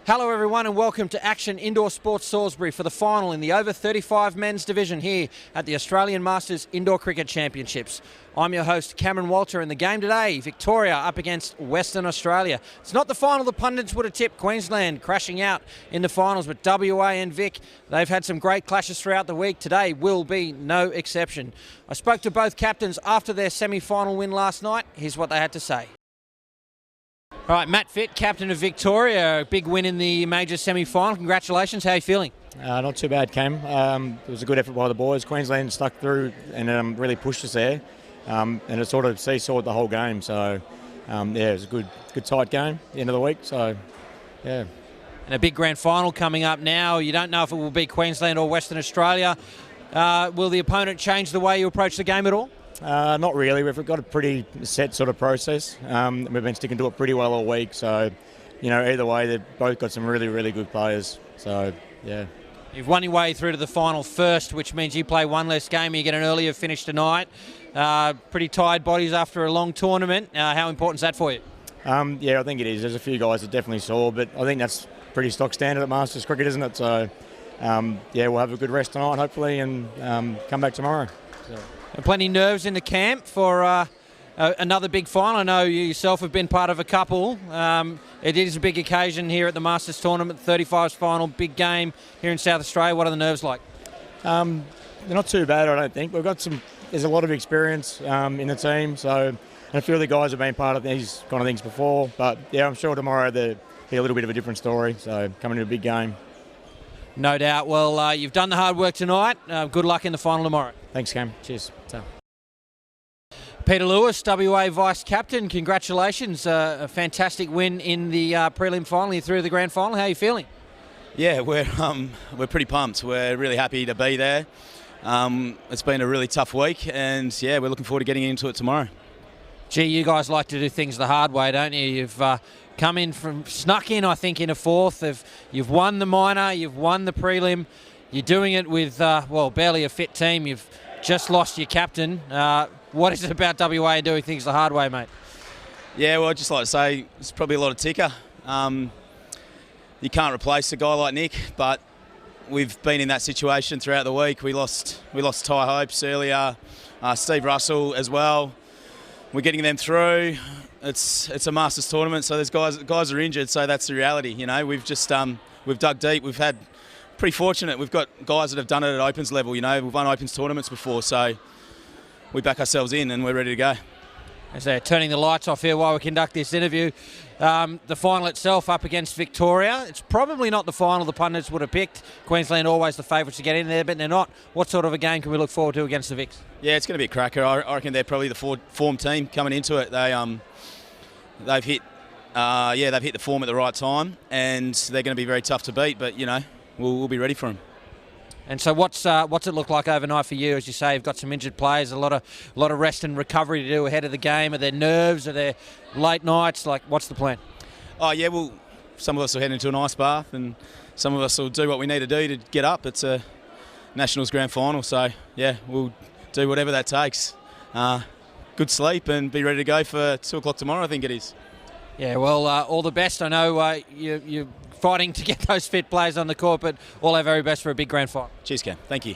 Hello everyone and welcome to Action Indoor Sports Salisbury for the final in the over 35 men's division here at the Australian Masters Indoor Cricket Championships. I'm your host Cameron Walter, and the game today, Victoria up against Western Australia. It's not the final the pundits would have tipped, Queensland crashing out in the finals, but WA and Vic, they've had some great clashes throughout the week. Today will be no exception. I spoke to both captains after their semi-final win last night. Here's what they had to say. All right, Matt Fitt, captain of Victoria, a big win in the major semi-final. Congratulations. How are you feeling? Not too bad, Cam. It was a good effort by the boys. Queensland stuck through and really pushed us there, and it sort of seesawed the whole game. So, it was a good tight game at the end of the week. So, yeah. And a big grand final coming up now. You don't know if it will be Queensland or Western Australia. Will the opponent change the way you approach the game at all? Not really. We've got a pretty set sort of process. We've been sticking to it pretty well all week. So, either way, they've both got some really, really good players. So, yeah. You've won your way through to the final first, which means you play one less game and you get an earlier finish tonight. Pretty tired bodies after a long tournament. How important is that for you? Yeah, I think it is. There's a few guys that definitely saw, but I think that's pretty stock standard at Masters cricket, isn't it? So, yeah, we'll have a good rest tonight, hopefully, and come back tomorrow. So. And plenty of nerves in the camp for another big final. I know you yourself have been part of a couple. It is a big occasion here at the Masters tournament, 35's final, big game here in South Australia. What are the nerves like? They're not too bad, I don't think. There's a lot of experience in the team, so and a few of the guys have been part of these kind of things before. But yeah, I'm sure tomorrow there'll be a little bit of a different story. So coming to a big game. No doubt. Well, you've done the hard work tonight. Good luck in the final tomorrow. Thanks, Cam. Cheers. So. Peter Lewis, WA Vice Captain, congratulations. A fantastic win in the prelim final. You're through to the grand final. How are you feeling? Yeah, we're pretty pumped. We're really happy to be there. It's been a really tough week, and yeah, we're looking forward to getting into it tomorrow. Gee, you guys like to do things the hard way, don't you? You've come in snuck in, I think, in a fourth. You've won the minor, you've won the prelim. You're doing it with, barely a fit team. You've just lost your captain. What is it about WA and doing things the hard way, mate? Yeah, well, I'd just like to say it's probably a lot of ticker. You can't replace a guy like Nick, but we've been in that situation throughout the week. We lost Ty Hopes earlier, Steve Russell as well. We're getting them through. It's a Masters tournament, so there's guys are injured, so that's the reality. We've just we've dug deep. We've had pretty fortunate. We've got guys that have done it at Opens level. We've won Opens tournaments before, so we back ourselves in and we're ready to go. As they're turning the lights off here while we conduct this interview, the final itself up against Victoria. It's probably not the final the pundits would have picked. Queensland always the favourites to get in there, but they're not. What sort of a game can we look forward to against the Vics? Yeah, it's going to be a cracker. I reckon they're probably the form team coming into it. They've hit the form at the right time, and they're going to be very tough to beat. But we'll be ready for them. And so what's it look like overnight for you? As you say, you've got some injured players, a lot of rest and recovery to do ahead of the game. Are there nerves? Are there late nights? Like, what's the plan? Oh, yeah, well, some of us will head into an ice bath and some of us will do what we need to do to get up. It's a Nationals grand final, so, yeah, we'll do whatever that takes. Good sleep and be ready to go for 2 o'clock tomorrow, I think it is. Yeah, well, all the best. I know you're fighting to get those fit players on the court, but all our very best for a big grand final. Cheers, Cam. Thank you.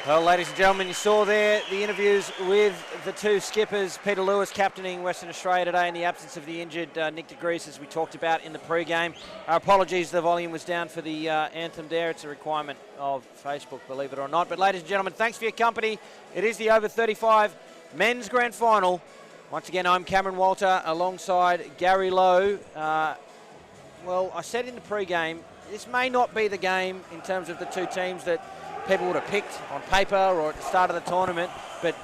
Well, ladies and gentlemen, you saw there the interviews with the two skippers, Peter Lewis captaining Western Australia today in the absence of the injured Nick de Gries, as we talked about in the pre-game. Our apologies, the volume was down for the anthem there. It's a requirement of Facebook, believe it or not. But ladies and gentlemen, thanks for your company. It is the over 35 men's grand final. Once again, I'm Cameron Walter alongside Gary Lowe. Well, I said in the pre-game, this may not be the game in terms of the two teams that people would have picked on paper or at the start of the tournament, but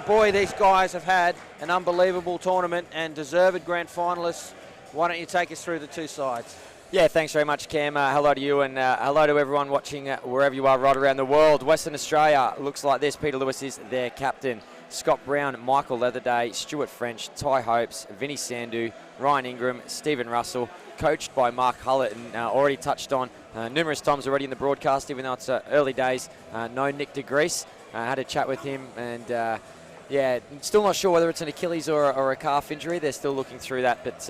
boy, these guys have had an unbelievable tournament and deserved grand finalists. Why don't you take us through the two sides? Yeah, thanks very much, Cam. Hello to you and hello to everyone watching wherever you are right around the world. Western Australia looks like this. Peter Lewis is their captain. Scott Brown, Michael Leatherday, Stuart French, Ty Hopes, Vinnie Sandhu, Ryan Ingram, Stephen Russell, coached by Mark Hullett, and already touched on numerous times already in the broadcast, even though it's early days. No Nick de Gries. Had a chat with him, and yeah, still not sure whether it's an Achilles or a calf injury. They're still looking through that, but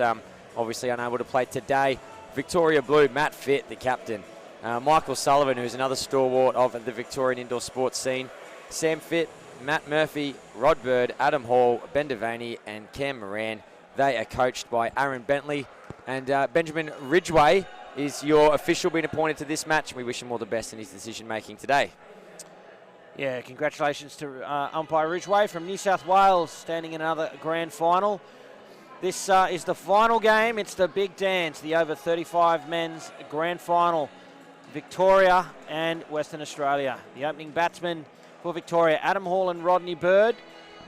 obviously unable to play today. Victoria Blue, Matt Fitt, the captain. Michael Sullivan, who's another stalwart of the Victorian indoor sports scene. Sam Fitt, Matt Murphy, Rod Bird, Adam Hall, Ben Devaney, and Cam Moran. They are coached by Aaron Bentley. And Benjamin Ridgway is your official being appointed to this match. We wish him all the best in his decision-making today. Yeah, congratulations to umpire Ridgway from New South Wales, standing in another grand final. This is the final game. It's the big dance, the over 35 men's grand final. Victoria and Western Australia. The opening batsmen for Victoria, Adam Hall and Rodney Bird,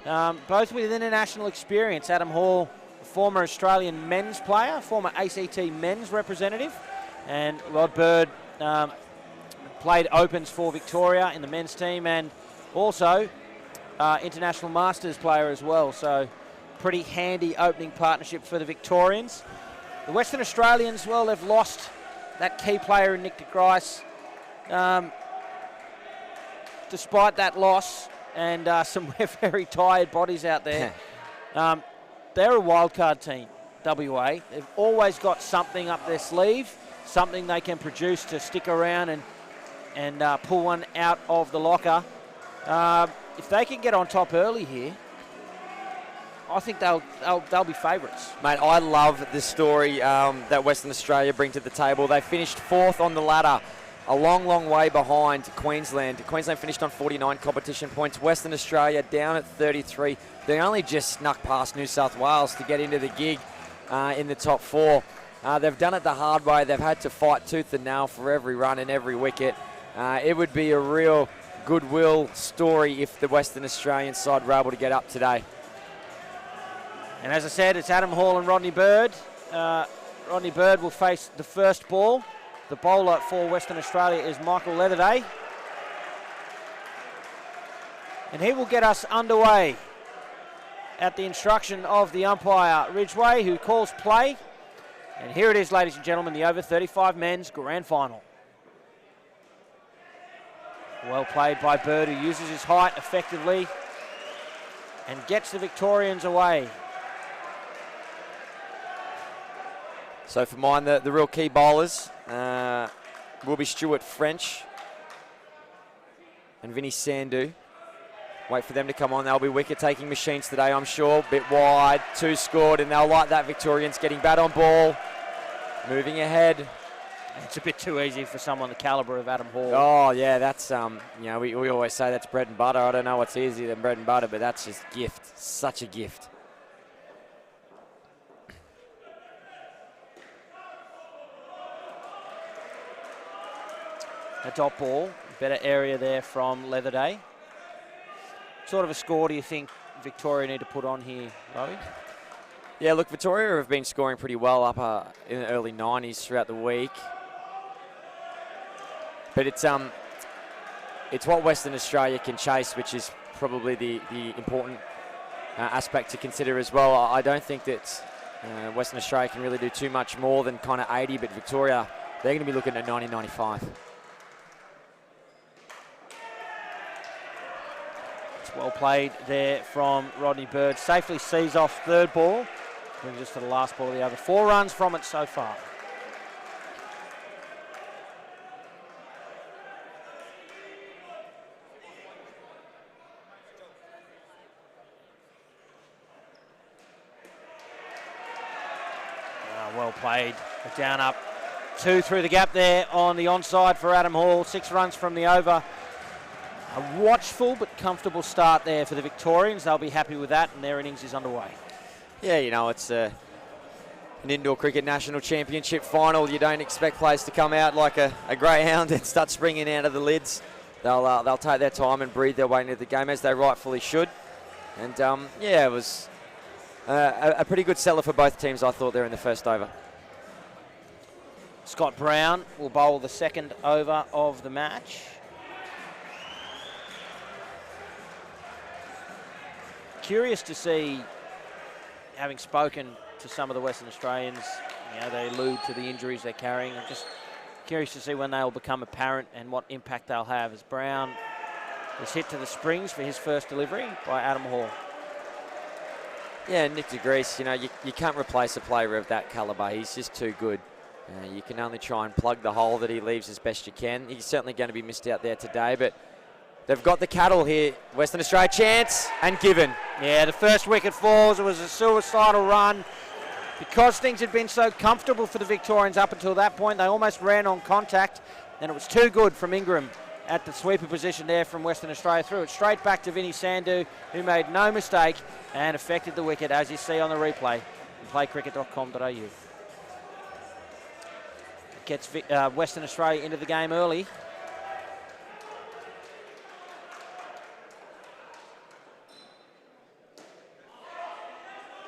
both with international experience. Adam Hall, former Australian men's player, former ACT men's representative, and Rod Bird played opens for Victoria in the men's team and also international masters player as well. So pretty handy opening partnership for the Victorians. The Western Australians, well, they've lost that key player in Nick de Gries. Despite that loss and some very tired bodies out there, they're a wildcard team, WA. They've always got something up their sleeve, something they can produce to stick around and pull one out of the locker. If they can get on top early here, I think they'll be favourites. Mate, I love the story that Western Australia bring to the table. They finished fourth on the ladder, a long, long way behind Queensland. Queensland finished on 49 competition points. Western Australia down at 33. They only just snuck past New South Wales to get into the gig in the top four. They've done it the hard way. They've had to fight tooth and nail for every run and every wicket. It would be a real goodwill story if the Western Australian side were able to get up today. And as I said, it's Adam Hall and Rodney Bird. Rodney Bird will face the first ball. The bowler for Western Australia is Michael Leatherday. And he will get us underway at the instruction of the umpire, Ridgway, who calls play. And here it is, ladies and gentlemen, the over 35 men's grand final. Well played by Bird, who uses his height effectively and gets the Victorians away. So for mine, the real key bowlers will be Stuart French and Vinnie Sandhu. Wait for them to come on. They'll be wicket-taking machines today, I'm sure. Bit wide, 2 scored, and they'll like that. Victorians getting bat on ball, moving ahead. It's a bit too easy for someone the calibre of Adam Hall. Oh, yeah, that's, we always say that's bread and butter. I don't know what's easier than bread and butter, but that's just gift, such a gift. A dot ball, better area there from Leatherday. What sort of a score do you think Victoria need to put on here, Robbie? Yeah, look, Victoria have been scoring pretty well up in the early 90s throughout the week. But it's what Western Australia can chase, which is probably the important aspect to consider as well. I don't think that Western Australia can really do too much more than kind of 80, but Victoria, they're going to be looking at 90, 95. Well played there from Rodney Bird. Safely sees off third ball. Brings us to the last ball of the over. 4 runs from it so far. Well played. Down up. 2 through the gap there on the onside for Adam Hall. 6 runs from the over. A watchful but comfortable start there for the Victorians. They'll be happy with that, and their innings is underway. Yeah, you know, it's an indoor cricket national championship final. You don't expect players to come out like a greyhound and start springing out of the lids. They'll take their time and breathe their way into the game, as they rightfully should. And, yeah, it was a pretty good seller for both teams, I thought, there in the first over. Scott Brown will bowl the second over of the match. Curious to see, having spoken to some of the Western Australians, you know, they allude to the injuries they're carrying. I'm just curious to see when they'll become apparent and what impact they'll have, as Brown is hit to the springs for his first delivery by Adam Hall. Yeah, Nick de Grease, you know, you can't replace a player of that calibre. He's just too good. You can only try and plug the hole that he leaves as best you can. He's certainly going to be missed out there today, but they've got the cattle here. Western Australia chance and given. Yeah, the first wicket falls. It was a suicidal run. Because things had been so comfortable for the Victorians up until that point, they almost ran on contact, and it was too good from Ingram at the sweeper position there from Western Australia. Threw it straight back to Vinny Sandhu, who made no mistake and affected the wicket, as you see on the replay on playcricket.com.au. Gets Western Australia into the game early.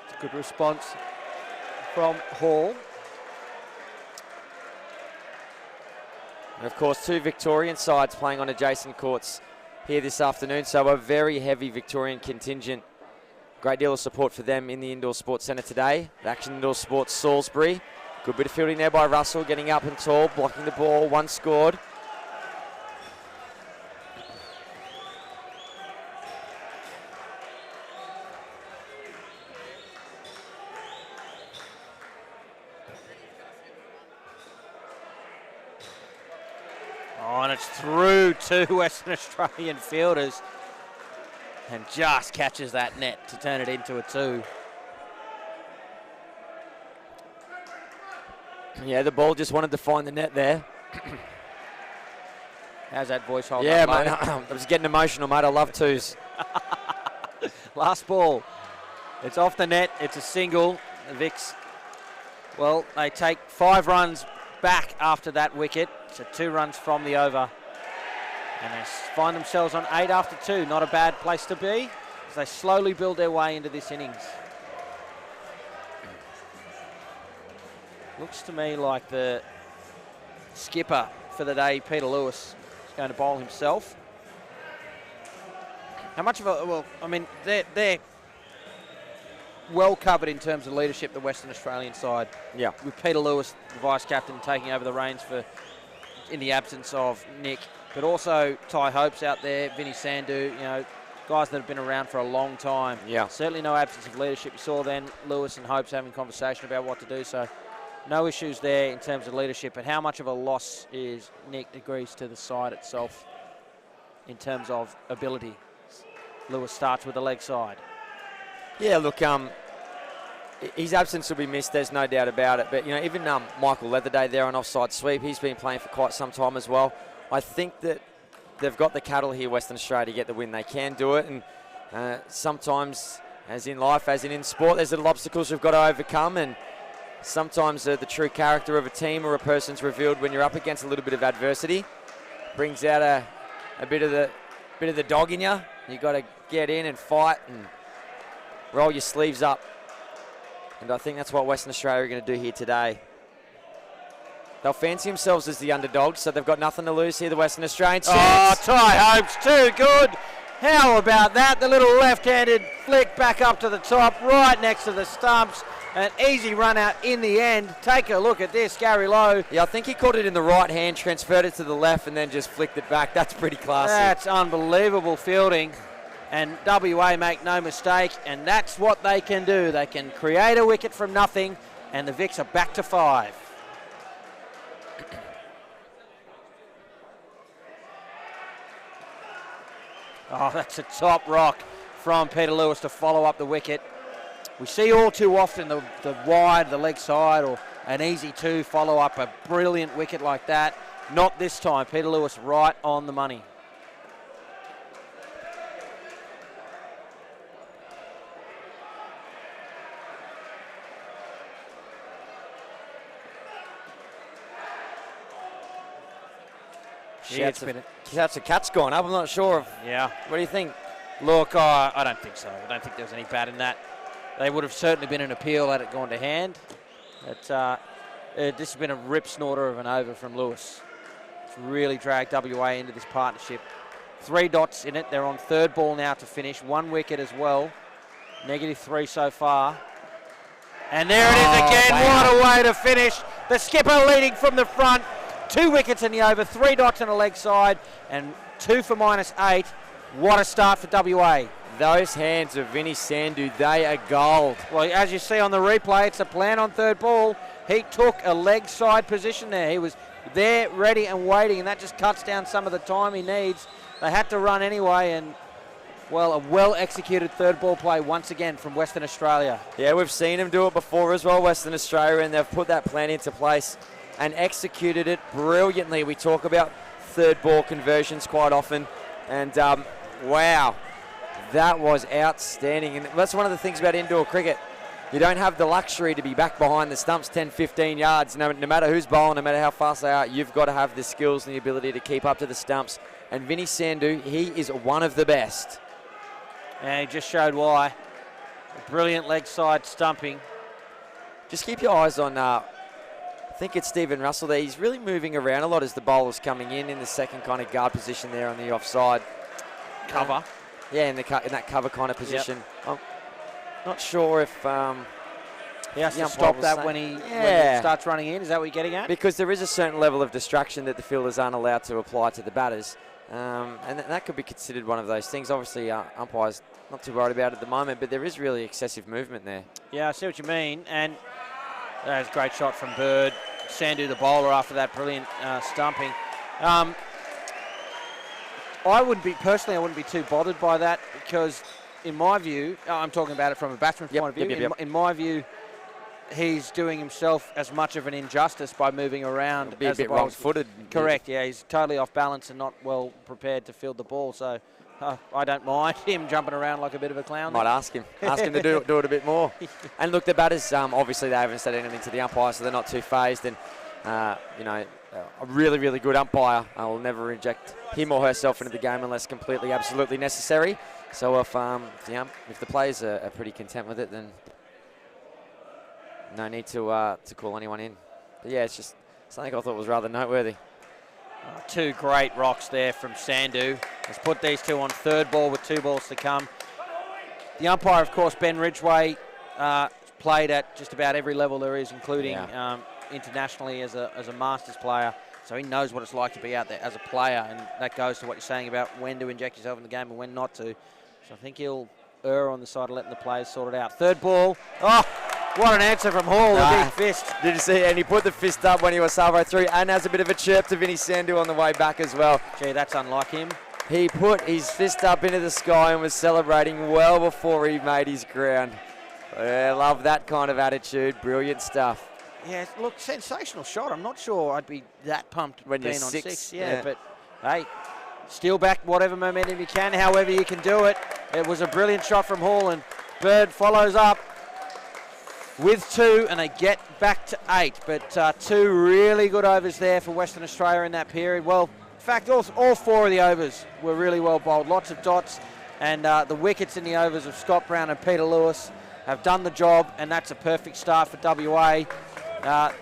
It's a good response from Hall. And of course, two Victorian sides playing on adjacent courts here this afternoon, so a very heavy Victorian contingent. Great deal of support for them in the Indoor Sports Centre today. The Action Indoor Sports Salisbury. Good bit of fielding there by Russell, getting up and tall, blocking the ball, one scored. Oh, and it's through two Western Australian fielders and just catches that net to turn it into a 2. Yeah, the ball just wanted to find the net there. How's that voice hold Yeah, up, mate? mate, I was getting emotional, mate. I love 2s. Last ball. It's off the net. It's a single. The Vics, well, they take 5 runs back after that wicket. So 2 runs from the over. And they find themselves on 8 after 2. Not a bad place to be as they slowly build their way into this innings. Looks to me like the skipper for the day, Peter Lewis, is going to bowl himself. How much of a, well, I mean, they're well covered in terms of leadership, the Western Australian side. Yeah. With Peter Lewis, the vice-captain, taking over the reins in the absence of Nick. But also Ty Hope's out there, Vinny Sandhu, you know, guys that have been around for a long time. Yeah. Certainly no absence of leadership. You saw then Lewis and Hope's having conversation about what to do, so no issues there in terms of leadership. But how much of a loss is Nick de Grease to the side itself in terms of ability? Lewis starts with the leg side. Yeah, look, his absence will be missed, there's no doubt about it. But, you know, even Michael Leatherday there on offside sweep, he's been playing for quite some time as well. I think that they've got the cattle here, Western Australia, to get the win. They can do it. And sometimes, as in life, as in sport, there's little obstacles we've got to overcome. And sometimes the true character of a team or a person's revealed when you're up against a little bit of adversity. Brings out a bit of the dog in you. You've got to get in and fight and roll your sleeves up. And I think that's what Western Australia are going to do here today. They'll fancy themselves as the underdogs, so they've got nothing to lose here, the Western Australians. Oh, Ty Hope's too good. How about that? The little left-handed flick back up to the top, right next to the stumps. An easy run out in the end. Take a look at this, Gary Lowe. Yeah, I think he caught it in the right hand, transferred it to the left, and then just flicked it back. That's pretty classy. That's unbelievable fielding. And WA make no mistake, and that's what they can do. They can create a wicket from nothing, and the Vics are back to 5. Oh, that's a top rock from Peter Lewis to follow up the wicket. We see all too often the wide, the leg side, or an easy 2 follow up a brilliant wicket like that. Not this time. Peter Lewis right on the money. Shouts of Cat's gone up. I'm not sure. Yeah. What do you think? Look, I don't think so. I don't think there was any bad in that. They would have certainly been an appeal had it gone to hand. This has been a rip snorter of an over from Lewis. It's really dragged WA into this partnership. 3 dots in it. They're on third ball now to finish. 1 wicket as well. -3 so far. And there it is again. Wow. What a way to finish. The skipper leading from the front. 2 wickets in the over, 3 dots on a leg side, and 2 for -8. What a start for WA. Those hands of Vinny Sandhu, they are gold. Well, as you see on the replay, it's a plan on third ball. He took a leg side position there. He was there, ready and waiting, and that just cuts down some of the time he needs. They had to run anyway, and, well, a well-executed third ball play once again from Western Australia. Yeah, we've seen him do it before as well, Western Australia, and they've put that plan into place and executed it brilliantly. We talk about third ball conversions quite often, and wow, that was outstanding. And that's one of the things about indoor cricket. You don't have the luxury to be back behind the stumps 10, 15 yards. No matter who's bowling, no matter how fast they are, you've got to have the skills and the ability to keep up to the stumps. And Vinny Sandhu, he is one of the best. And he just showed why. A brilliant leg side stumping. Just keep your eyes on, I think it's Stephen Russell there. He's really moving around a lot as the bowler's coming in the second kind of guard position there on the offside. Cover. Yeah, in that cover kind of position. Yep. I'm not sure if he has to stop that when he starts running in. Is that what you're getting at? Because there is a certain level of distraction that the fielders aren't allowed to apply to the batters. And that could be considered one of those things. Obviously, umpires not too worried about it at the moment, but there is really excessive movement there. Yeah, I see what you mean. And that was a great shot from Bird. Sandhu, the bowler, after that brilliant stumping. I wouldn't be too bothered by that because, in my view, I'm talking about it from a batsman's point of view. Yep. In my view, he's doing himself as much of an injustice by moving around. Be a bit wrong-footed. Correct, yeah. He's totally off balance and not well prepared to field the ball. So I don't mind him jumping around like a bit of a clown. Might ask him to do it a bit more. And look, the batters, obviously they haven't said anything to the umpire, so they're not too phased. And, a really, really good umpire. I will never inject him or herself into the game unless completely, absolutely necessary. So if the players are pretty content with it, then no need to call anyone in. But yeah, it's just something I thought was rather noteworthy. 2 great rocks there from Sandhu. Has put these 2 on third ball with 2 balls to come. The umpire, of course, Ben Ridgway, played at just about every level there is, including internationally as a Masters player. So he knows what it's like to be out there as a player, and that goes to what you're saying about when to inject yourself in the game and when not to. So I think he'll err on the side of letting the players sort it out. Third ball. Oh, what an answer from Hall, a big fist. Did you see? And he put the fist up when he was halfway through and has a bit of a chirp to Vinny Sandhu on the way back as well. Gee, that's unlike him. He put his fist up into the sky and was celebrating well before he made his ground. I love that kind of attitude. Brilliant stuff. Yeah, look, sensational shot. I'm not sure I'd be that pumped when you're being on 6. Yeah, but hey, steal back whatever momentum you can, however you can do it. It was a brilliant shot from Hall, and Bird follows up with 2, and they get back to 8. But 2 really good overs there for Western Australia in that period. Well, in fact, all 4 of the overs were really well bowled. Lots of dots, and the wickets in the overs of Scott Brown and Peter Lewis have done the job, and that's a perfect start for WA.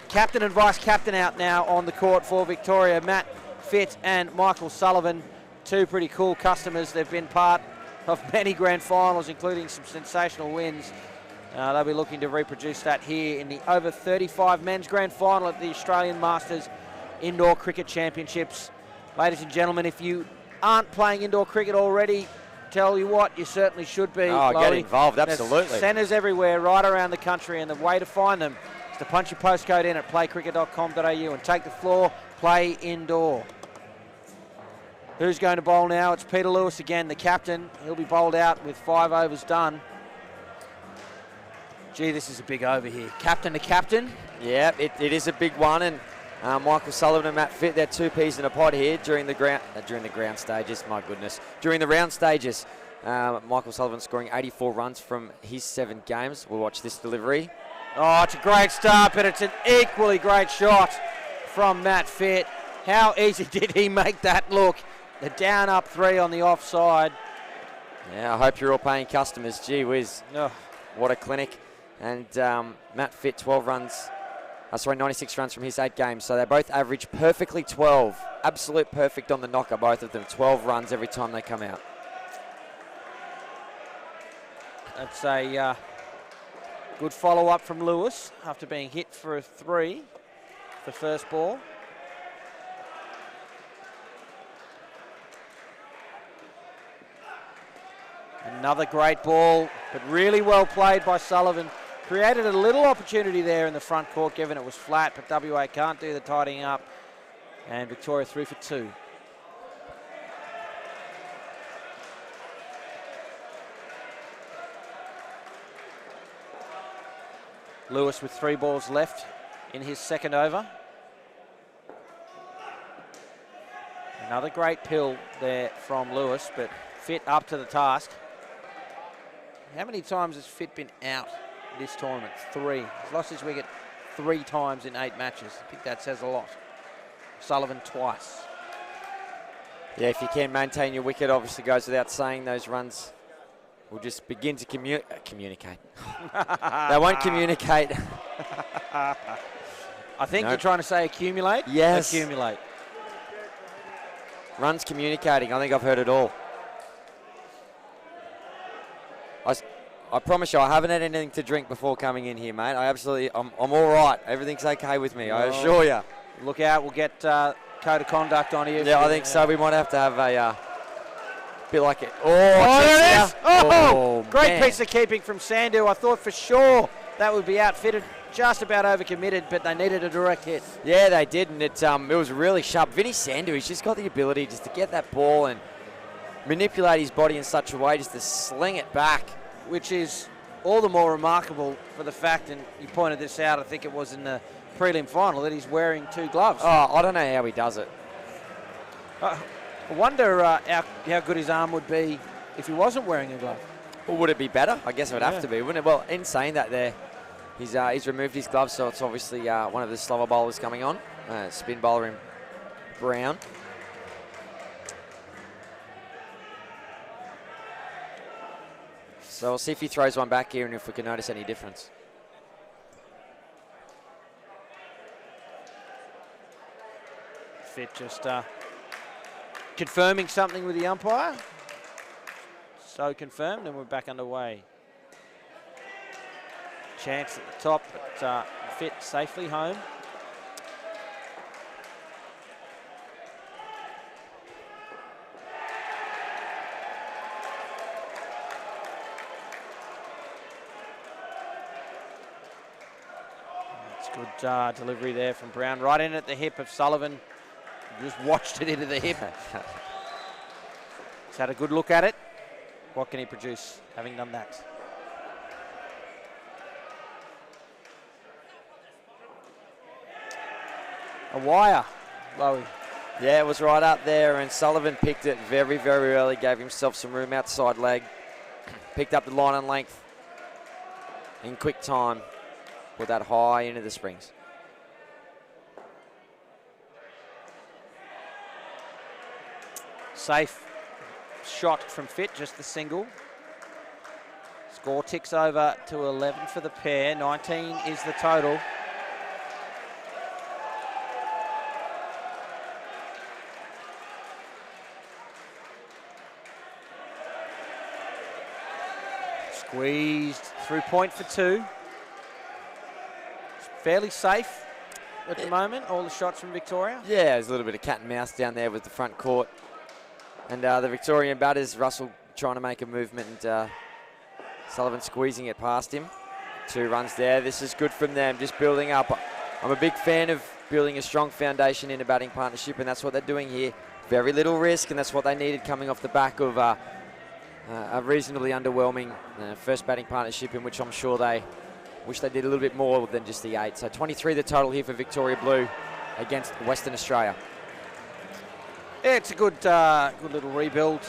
Captain and vice-captain out now on the court for Victoria. Matt Fitt and Michael Sullivan, 2 pretty cool customers. They've been part of many grand finals, including some sensational wins. They'll be looking to reproduce that here in the over 35 men's grand final at the Australian Masters Indoor Cricket Championships. Ladies and gentlemen, if you aren't playing indoor cricket already, tell you what, you certainly should be. Oh, get involved, absolutely. There's centres everywhere right around the country, and the way to find them is to punch your postcode in at playcricket.com.au and take the floor, play indoor. Who's going to bowl now? It's Peter Lewis again, the captain. He'll be bowled out with 5 overs done. Gee, this is a big over here. Captain to captain. Yeah, it is a big one, and Michael Sullivan and Matt Fitt, they're 2 peas in a pod here during the ground stages. My goodness, during the round stages. Michael Sullivan scoring 84 runs from his 7 games. We'll watch this delivery. Oh, it's a great start, but it's an equally great shot from Matt Fitt. How easy did he make that look? The down up 3 on the offside. Yeah, I hope you're all paying customers. Gee whiz. Oh. What a clinic. And Matt Fitt, 96 runs from his 8 games. So they both average perfectly 12. Absolute perfect on the knocker, both of them. 12 runs every time they come out. That's a good follow-up from Lewis after being hit for a 3, the first ball. Another great ball, but really well played by Sullivan. Created a little opportunity there in the front court, given it was flat, but WA can't do the tidying up. And Victoria 3 for 2. Lewis with 3 balls left in his second over. Another great pill there from Lewis, but Fitt up to the task. How many times has Fitt been out this tournament? 3. He's lost his wicket 3 times in 8 matches. I think that says a lot. Sullivan twice. Yeah, if you can maintain your wicket, obviously goes without saying, those runs will just begin to communicate. They won't communicate. I think you're trying to say accumulate? Yes. Accumulate. Runs communicating. I think I've heard it all. I promise you, I haven't had anything to drink before coming in here, mate. I'm all right. Everything's okay with me, I assure you. Look out, we'll get code of conduct on you. Yeah, I think so. We might have to have a bit like it. There it is! Oh, great man. piece of keeping from Sandhu. I thought for sure that would be outfitted, just about overcommitted, but they needed a direct hit. Yeah, they did, and it was really sharp. Vinny Sandhu, he's just got the ability just to get that ball and manipulate his body in such a way just to sling it back. Which is all the more remarkable for the fact, and you pointed this out, I think it was in the prelim final, that he's wearing 2 gloves. Oh, I don't know how he does it. I wonder how good his arm would be if he wasn't wearing a glove. Well, would it be better? I guess it would have to be, wouldn't it? Well, in saying that there, he's removed his gloves, so it's obviously one of the slower bowlers coming on. Spin bowler in Brown. So we'll see if he throws one back here and if we can notice any difference. Fitt just confirming something with the umpire. So confirmed, and we're back underway. Chance at the top, but Fitt safely home. Good delivery there from Brown, right in at the hip of Sullivan. Just watched it into the hip. He's had a good look at it. What can he produce, having done that? A wire, Lowy. Yeah, it was right up there, and Sullivan picked it very, very early, gave himself some room outside leg. Picked up the line and length in quick time. Put that high into the springs. Safe shot from Fitt, just the single. Score ticks over to 11 for the pair. 19 is the total. Squeezed through point for 2. Fairly safe at the moment, all the shots from Victoria. Yeah, there's a little bit of cat and mouse down there with the front court. And the Victorian batters, Russell trying to make a movement and Sullivan squeezing it past him. 2 runs there. This is good from them, just building up. I'm a big fan of building a strong foundation in a batting partnership, and that's what they're doing here. Very little risk, and that's what they needed coming off the back of a reasonably underwhelming first batting partnership, in which I'm sure they wish they did a little bit more than just the 8. So 23 the total here for Victoria Blue against Western Australia. Yeah, it's a good little rebuild.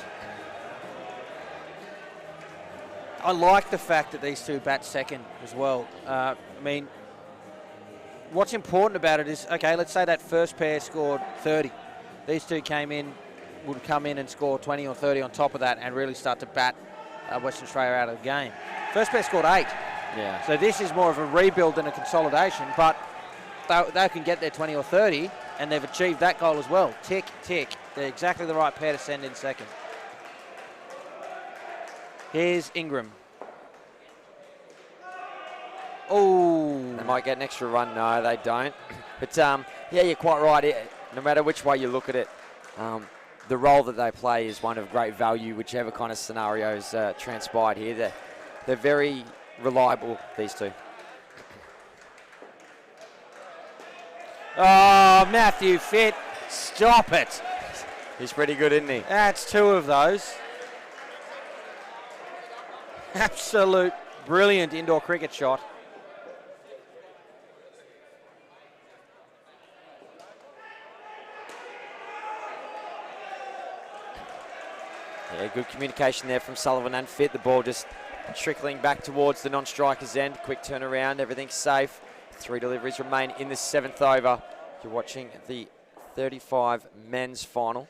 I like the fact that these 2 bat second as well. I mean, what's important about it is, okay, let's say that first pair scored 30. These two would come in and score 20 or 30 on top of that and really start to bat Western Australia out of the game. First pair scored 8. Yeah. So this is more of a rebuild than a consolidation, but they can get their 20 or 30, and they've achieved that goal as well. Tick, tick. They're exactly the right pair to send in second. Here's Ingram. Oh. They might get an extra run. No, they don't. But, yeah, you're quite right. No matter which way you look at it, the role that they play is one of great value, whichever kind of scenarios transpired here. They're very reliable, these two. Oh, Matthew Fitt, stop it. He's pretty good, isn't he? That's 2 of those. Absolute brilliant indoor cricket shot. Yeah, good communication there from Sullivan and Fitt. The ball just trickling back towards the non-striker's end. Quick turnaround, everything's safe. 3 deliveries remain in the 7th over. You're watching the 35 men's final.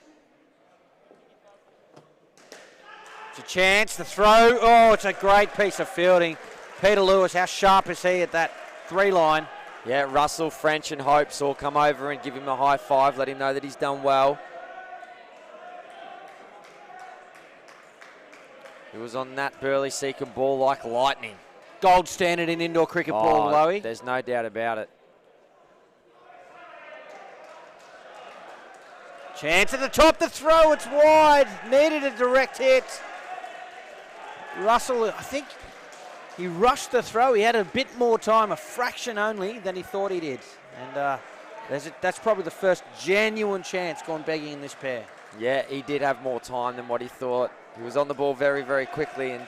It's a chance, the throw. Oh, it's a great piece of fielding. Peter Lewis, how sharp is he at that 3 line? Yeah, Russell, French and Hopes all come over and give him a high five, let him know that he's done well. He was on that Burley Seacombe ball like lightning. Gold standard in indoor cricket ball, Lowy. There's no doubt about it. Chance at the top, the throw, it's wide. Needed a direct hit. Russell, I think he rushed the throw. He had a bit more time, a fraction only, than he thought he did. And that's probably the first genuine chance gone begging in this pair. Yeah, he did have more time than what he thought. He was on the ball very, very quickly and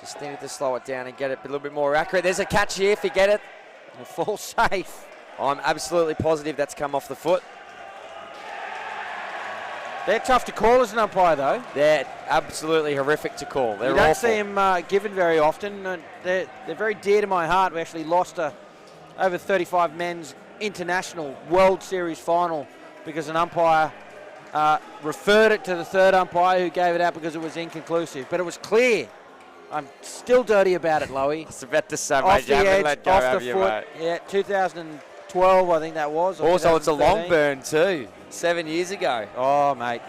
just needed to slow it down and get it a little bit more accurate. There's a catch here if you get it. It'll fall safe. I'm absolutely positive that's come off the foot. They're tough to call as an umpire, though. They're absolutely horrific to call. They're you don't awful. see them given very often. They're very dear to my heart. We actually lost a over 35 men's international World Series final because an umpire referred it to the third umpire who gave it out because it was inconclusive. But it was clear. I'm still dirty about it, Lowy. I was about to say, Off mate, the you haven't edge, let go, off have the you, foot. mate? Yeah, 2012, I think that was. or Also, it's a long 2013. burn too. 7 years ago. Oh, mate.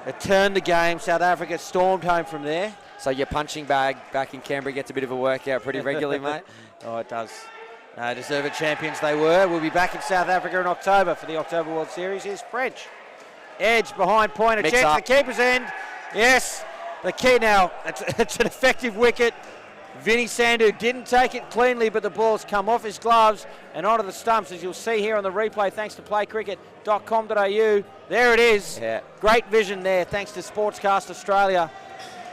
It turned the game. South Africa stormed home from there. So your punching bag back in Canberra gets a bit of a workout pretty regularly, mate. Oh, it does. No, deserved champions they were. We'll be back in South Africa in October for the October World Series. Here's French. Edge behind point. A Mix chance up. at the keeper's end. Yes. The key now. It's an effective wicket. Vinny Sandhu didn't take it cleanly, but the ball's come off his gloves and onto the stumps, as you'll see here on the replay, thanks to playcricket.com.au. There it is. Yeah. Great vision there, thanks to Sportscast Australia.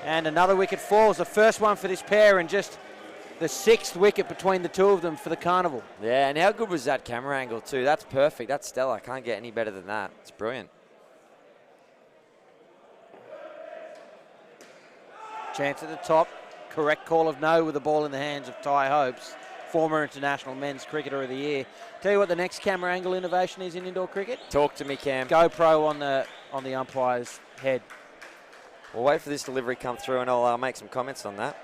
And another wicket falls, the first one for this pair, and just the 6th wicket between the two of them for the carnival. Yeah, and how good was that camera angle too? That's perfect. That's stellar. Can't get any better than that. It's brilliant. Chance at the top. Correct call of no with the ball in the hands of Ty Hopes, former international men's cricketer of the year. Tell you what the next camera angle innovation is in indoor cricket. Talk to me, Cam. GoPro on the umpire's head. We'll wait for this delivery come through and I'll make some comments on that.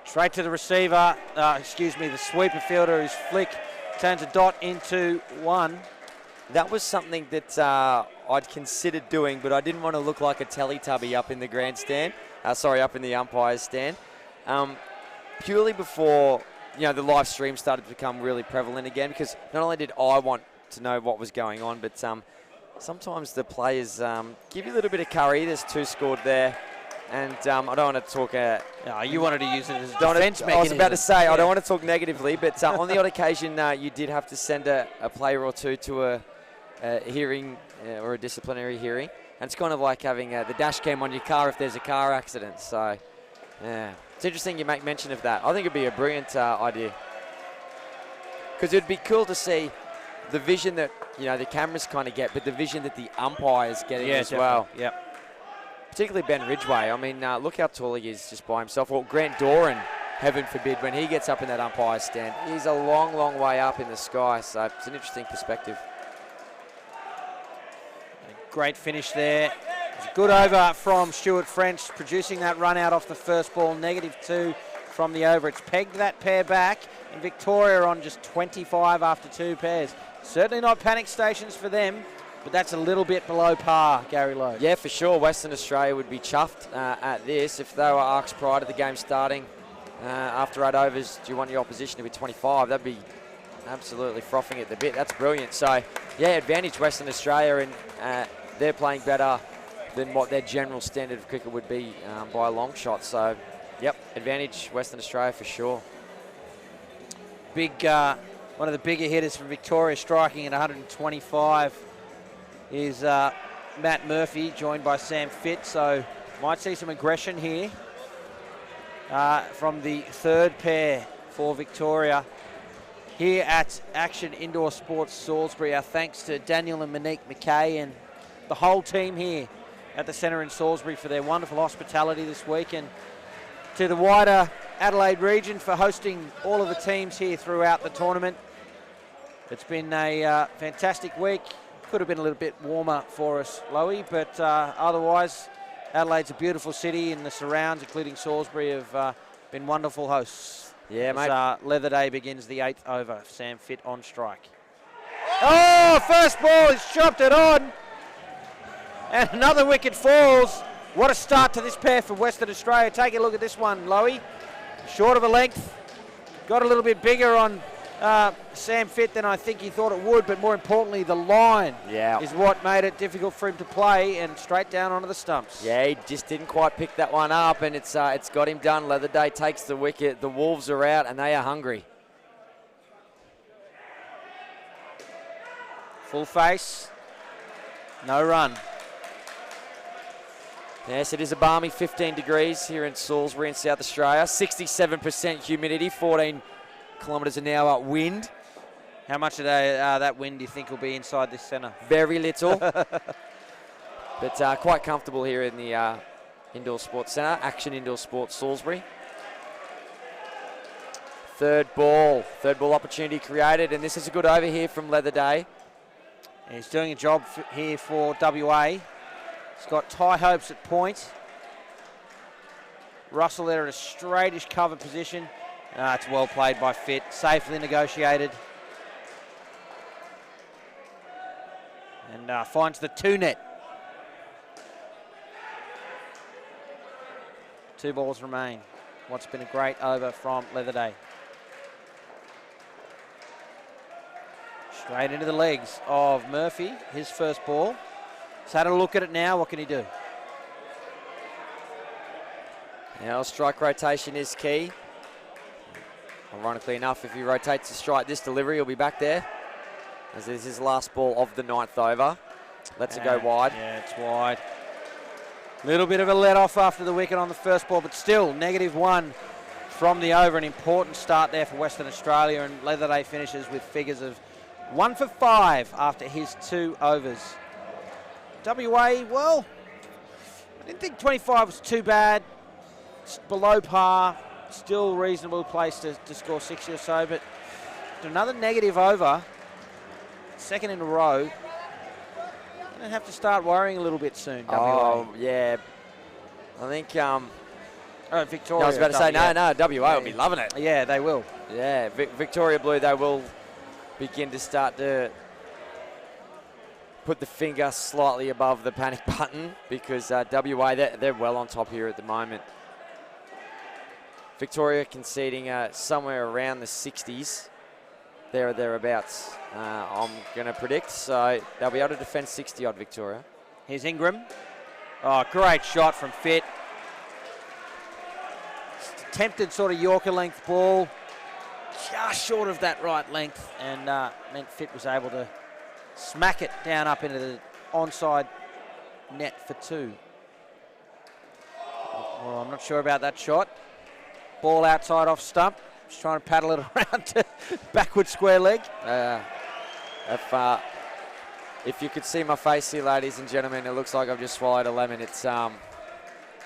Straight to the receiver, the sweeper fielder whose flick turns a dot into 1. That was something that I'd considered doing, but I didn't want to look like a Teletubby up in the grandstand. Up in the umpire's stand. Purely before, the live stream started to become really prevalent again, because not only did I want to know what was going on, but sometimes the players give you a little bit of curry. There's 2 scored there. And I don't want to talk... you wanted to use it as a defense mechanism. I was about to say, I don't want to talk negatively, but on the odd occasion, you did have to send a player or two to a hearing or a disciplinary hearing. And it's kind of like having the dash cam on your car if there's a car accident. So, yeah. It's interesting you make mention of that. I think it'd be a brilliant idea. Because it'd be cool to see the vision that, the cameras kind of get, but the vision that the umpire's getting as well. Yep. Particularly Ben Ridgway. I mean, look how tall he is just by himself. Well, Grant Doran heaven forbid, when he gets up in that umpire's stand, he's a long, long way up in the sky. So it's an interesting perspective. Great finish there. It's a good over from Stuart French, producing that run out off the first ball. -2 from the over. It's pegged that pair back, and Victoria on just 25 after 2 pairs. Certainly not panic stations for them, but that's a little bit below par, Gary Lowe. Yeah, for sure. Western Australia would be chuffed at this. If they were asked prior to the game starting, after 8 overs, do you want your opposition to be 25? That'd be absolutely frothing at the bit. That's brilliant. So, yeah, advantage Western Australia, and they're playing better than what their general standard of cricket would be by a long shot. So, yep, advantage Western Australia for sure. Big, one of the bigger hitters from Victoria, striking at 125, is Matt Murphy, joined by Sam Fitt. So, might see some aggression here from the third pair for Victoria. Here at Action Indoor Sports Salisbury, our thanks to Daniel and Monique McKay and the whole team here at the Centre in Salisbury for their wonderful hospitality this week, and to the wider Adelaide region for hosting all of the teams here throughout the tournament. It's been a fantastic week. Could have been a little bit warmer for us, Lowy, but otherwise, Adelaide's a beautiful city, and the surrounds, including Salisbury, have been wonderful hosts. Yeah, mate. Leather Day begins the 8th over. Sam Fitt on strike. Oh, first ball, he's chopped it on. And another wicket falls. What a start to this pair for Western Australia. Take a look at this one, Lowy. Short of a length. Got a little bit bigger on Sam Fitt than I think he thought it would, but more importantly, the line is what made it difficult for him to play, and straight down onto the stumps. Yeah, he just didn't quite pick that one up, and it's got him done. Leather Day takes the wicket. The Wolves are out, and they are hungry. Full face. No run. Yes, it is a balmy 15 degrees here in Salisbury in South Australia. 67% humidity, 14 kilometres an hour wind. How much of that wind do you think will be inside this centre? Very little. But quite comfortable here in the Indoor Sports Centre, Action Indoor Sports Salisbury. Third ball opportunity created, and this is a good over here from Leather Day. He's doing a job here for WA. He's got Ty Hopes at point. Russell there at a straightish cover position. It's well played by Fitt, safely negotiated. And finds the 2 net. 2 balls remain. What's been a great over from Leather Day. Straight into the legs of Murphy, his first ball. He's had a look at it now. What can he do? Now, strike rotation is key. Ironically enough, if he rotates to strike this delivery, he'll be back there. As this is his last ball of the 9th over. Lets it go wide. Yeah, it's wide. Little bit of a let-off after the wicket on the first ball, but still -1 from the over. An important start there for Western Australia, and Leather Day finishes with figures of 1 for 5 after his 2 overs. WA, well, I didn't think 25 was too bad. It's below par, still reasonable place to score 60 or so, but another negative over, second in a row. Going to have to start worrying a little bit soon, WA. Oh, yeah. I think... Victoria. I was about to say, no, WA will be loving it. Yeah, they will. Yeah, Victoria Blue, they will begin to start to put the finger slightly above the panic button, because WA, they're well on top here at the moment. Victoria conceding somewhere around the 60s, there or thereabouts, I'm going to predict. So they'll be able to defend 60 odd Victoria. Here's Ingram. Oh, great shot from Fitt. Attempted sort of Yorker length ball, just short of that right length, and meant Fitt was able to smack it down up into the onside net for 2. Well, I'm not sure about that shot. Ball outside off stump. Just trying to paddle it around to backward square leg. If you could see my face here, ladies and gentlemen, it looks like I've just swallowed a lemon. It's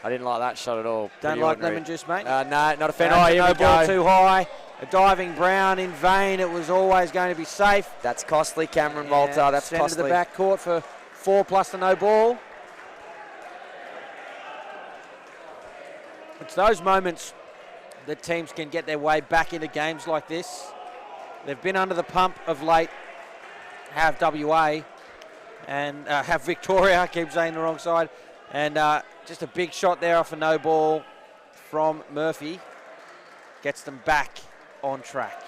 I didn't like that shot at all. Don't Pretty like ordinary. lemon juice, mate? No, not a fan. Oh, Here no we ball go. too high. A diving Brown in vain. It was always going to be safe. That's costly, Cameron Walter. That's sent it to the costly. back court for 4 plus the no ball. It's those moments that teams can get their way back into games like this. They've been under the pump of late. Have WA and have Victoria. I keep saying the wrong side. And just a big shot there off a no ball from Murphy. Gets them back on track.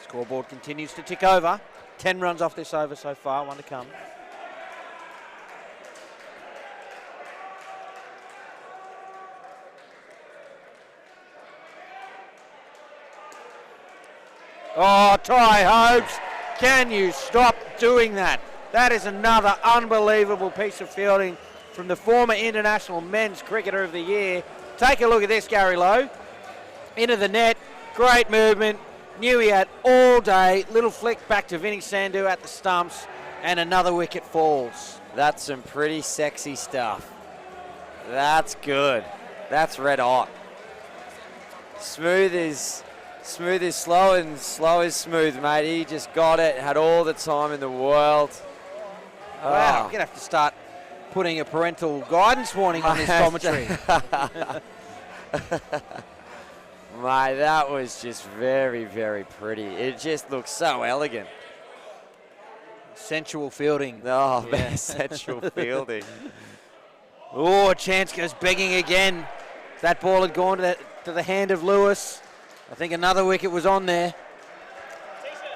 Scoreboard continues to tick over. 10 runs off this over so far, 1 to come. Oh, Ty Hopes, can you stop doing that? That is another unbelievable piece of fielding from the former International Men's Cricketer of the Year. Take a look at this, Gary Lowe. Into the net, great movement. Knew he had all day. Little flick back to Vinny Sandhu at the stumps, and another wicket falls. That's some pretty sexy stuff. That's good. That's red hot. Smooth is slow, and slow is smooth, mate. He just got it, had all the time in the world. Wow, we're going to have to start putting a parental guidance warning on this commentary. Mate, that was just very, very pretty. It just looks so elegant. Sensual fielding. Oh, man, sensual fielding. Oh, a chance goes begging again. If that ball had gone to the hand of Lewis, I think another wicket was on there.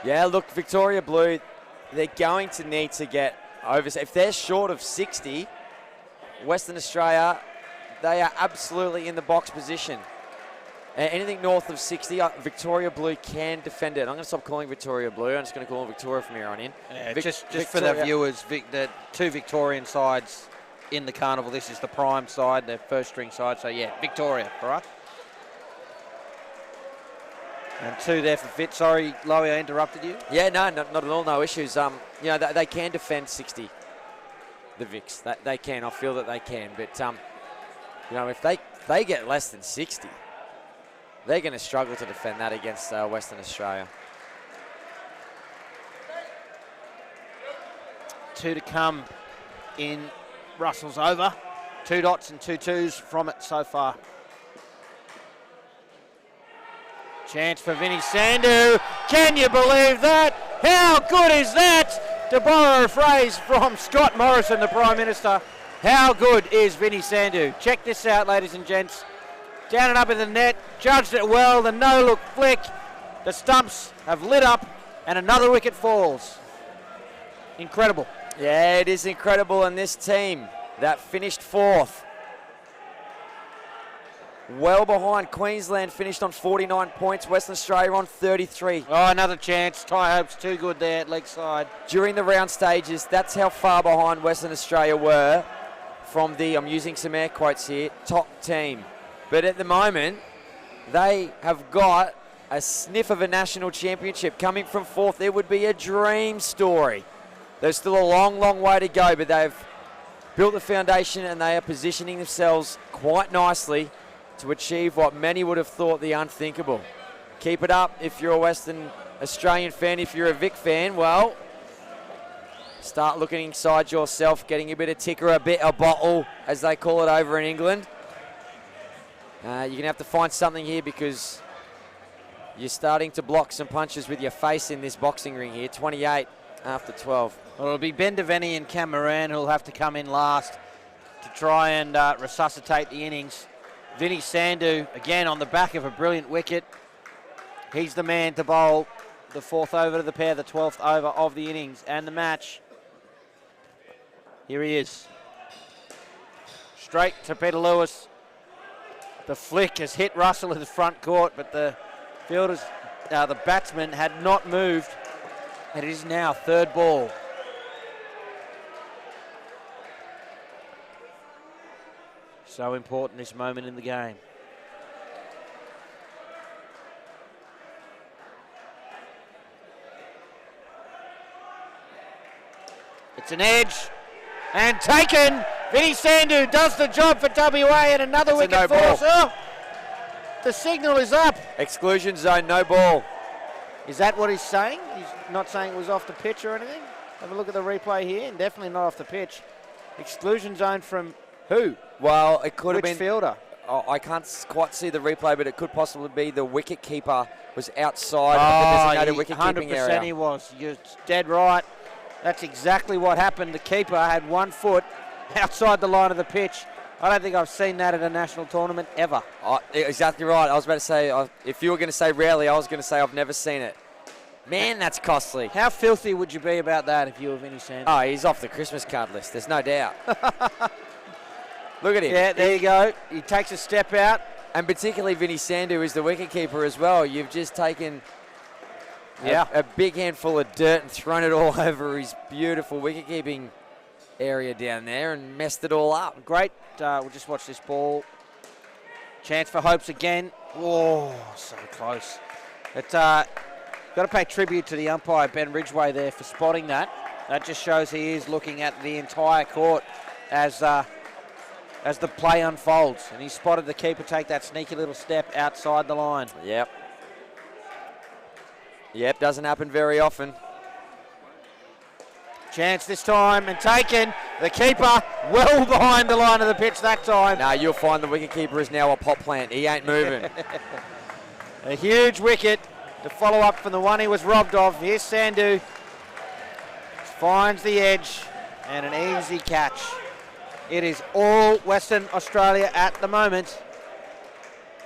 Yeah, look, Victoria Blue, they're going to need to get over. If they're short of 60, Western Australia, they are absolutely in the box position. Anything north of 60, Victoria Blue can defend it. I'm going to stop calling Victoria Blue. I'm just going to call them Victoria from here on in. Yeah, just for the viewers, the 2 Victorian sides in the carnival. This is the prime side, the first string side. So, yeah, Victoria, all right? And 2 there for Fit. Sorry, Lowy, I interrupted you. Yeah, no, not at all. No issues. You know, they can defend 60, the Vics. They can. I feel that they can. But, you know, if they get less than 60, they're going to struggle to defend that against Western Australia. 2 to come in Russell's over. 2 dots and 2 twos from it so far. Chance for Vinny Sandhu. Can you believe that? How good is that? To borrow a phrase from Scott Morrison, the Prime Minister. How good is Vinny Sandhu? Check this out, ladies and gents. Down and up in the net, judged it well, the no-look flick. The stumps have lit up, and another wicket falls. Incredible. Yeah, it is incredible, and this team that finished 4th, well behind Queensland, finished on 49 points, Western Australia on 33. Oh, another chance. Ty Hope's too good there at leg side. During the round stages, that's how far behind Western Australia were from the, I'm using some air quotes here, top team. But at the moment, they have got a sniff of a national championship. Coming from 4th, it would be a dream story. There's still a long, long way to go, but they've built the foundation and they are positioning themselves quite nicely to achieve what many would have thought the unthinkable. Keep it up if you're a Western Australian fan. If you're a Vic fan, well, start looking inside yourself, getting a bit of ticker, a bit of bottle, as they call it over in England. You're going to have to find something here because you're starting to block some punches with your face in this boxing ring here. 28 after 12. Well, it'll be Ben Devaney and Cam Moran who'll have to come in last to try and resuscitate the innings. Vinny Sandhu, again, on the back of a brilliant wicket. He's the man to bowl the 4th over to the pair, the 12th over of the innings and the match. Here he is. Straight to Peter Lewis. The flick has hit Russell in the front court, but the fielders, the batsman had not moved. And it is now 3rd ball. So important, this moment in the game. It's an edge. And taken. Vinny Sandu does the job for WA, and another It's a wicket no for us. ball. Oh, the signal is up. Exclusion zone, no ball. Is that what he's saying? He's not saying it was off the pitch or anything? Have a look at the replay here, and definitely not off the pitch. Exclusion zone from who? Well, it could have Which been. fielder? Oh, I can't quite see the replay, but it could possibly be the wicket keeper was outside Oh, of the designated wicket keeping 100% area. he was. You're dead right. That's exactly what happened. The keeper had 1 foot outside the line of the pitch. I don't think I've seen that at a national tournament ever. Oh, exactly right. I was about to say, if you were going to say rarely, I was going to say I've never seen it. Man, that's costly. How filthy would you be about that if you were Vinny Sandu? Oh, he's off the Christmas card list. There's no doubt. Look at him. Yeah, there you go. He takes a step out. And particularly Vinny Sandu is the wicketkeeper as well. You've just taken a big handful of dirt and thrown it all over his beautiful wicketkeeping area down there and messed it all up. Great. We'll just watch this ball. Chance for Hopes again. Oh, so close. Got to pay tribute to the umpire, Ben Ridgway, there for spotting that. That just shows he is looking at the entire court as the play unfolds. And he spotted the keeper take that sneaky little step outside the line. Yep. Yep, doesn't happen very often. Chance this time and taken. The keeper well behind the line of the pitch that time. Now you'll find the wicketkeeper is now a pot plant. He ain't moving. A huge wicket to follow up from the one he was robbed of. Here's Sandu. Finds the edge and an easy catch. It is all Western Australia at the moment.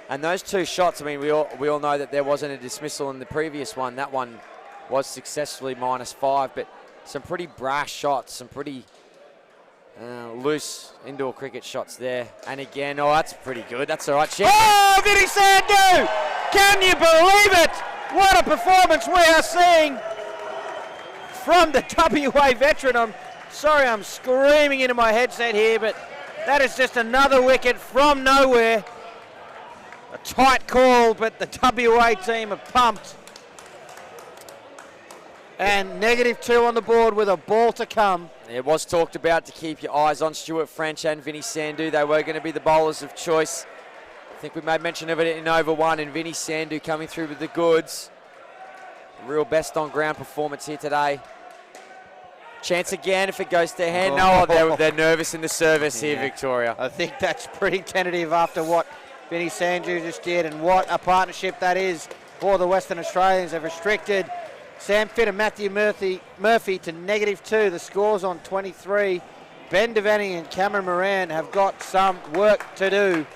And those two shots, I mean, we all know that there wasn't a dismissal in the previous one. That one was successfully -5, but some pretty brash shots, some pretty loose indoor cricket shots there. And again, oh, that's pretty good. That's all right. Oh, Vinny Sandu! Can you believe it? What a performance we are seeing from the WA veteran. I'm sorry I'm screaming into my headset here, but that is just another wicket from nowhere. A tight call, but the WA team are pumped. And -2 on the board with a ball to come. It was talked about to keep your eyes on Stuart French and Vinny Sandu. They were going to be the bowlers of choice. I think we made mention of it in over 1, and Vinny Sandu coming through with the goods. Real best on ground performance here today. Chance again if it goes to hand. No, they're nervous in the service here, Victoria. I think that's pretty tentative after what Vinny Sandu just did, and what a partnership that is for the Western Australians. They've restricted Sam Fitt and Matthew Murphy to -2. The score's on 23. Ben Devaney and Cameron Moran have got some work to do.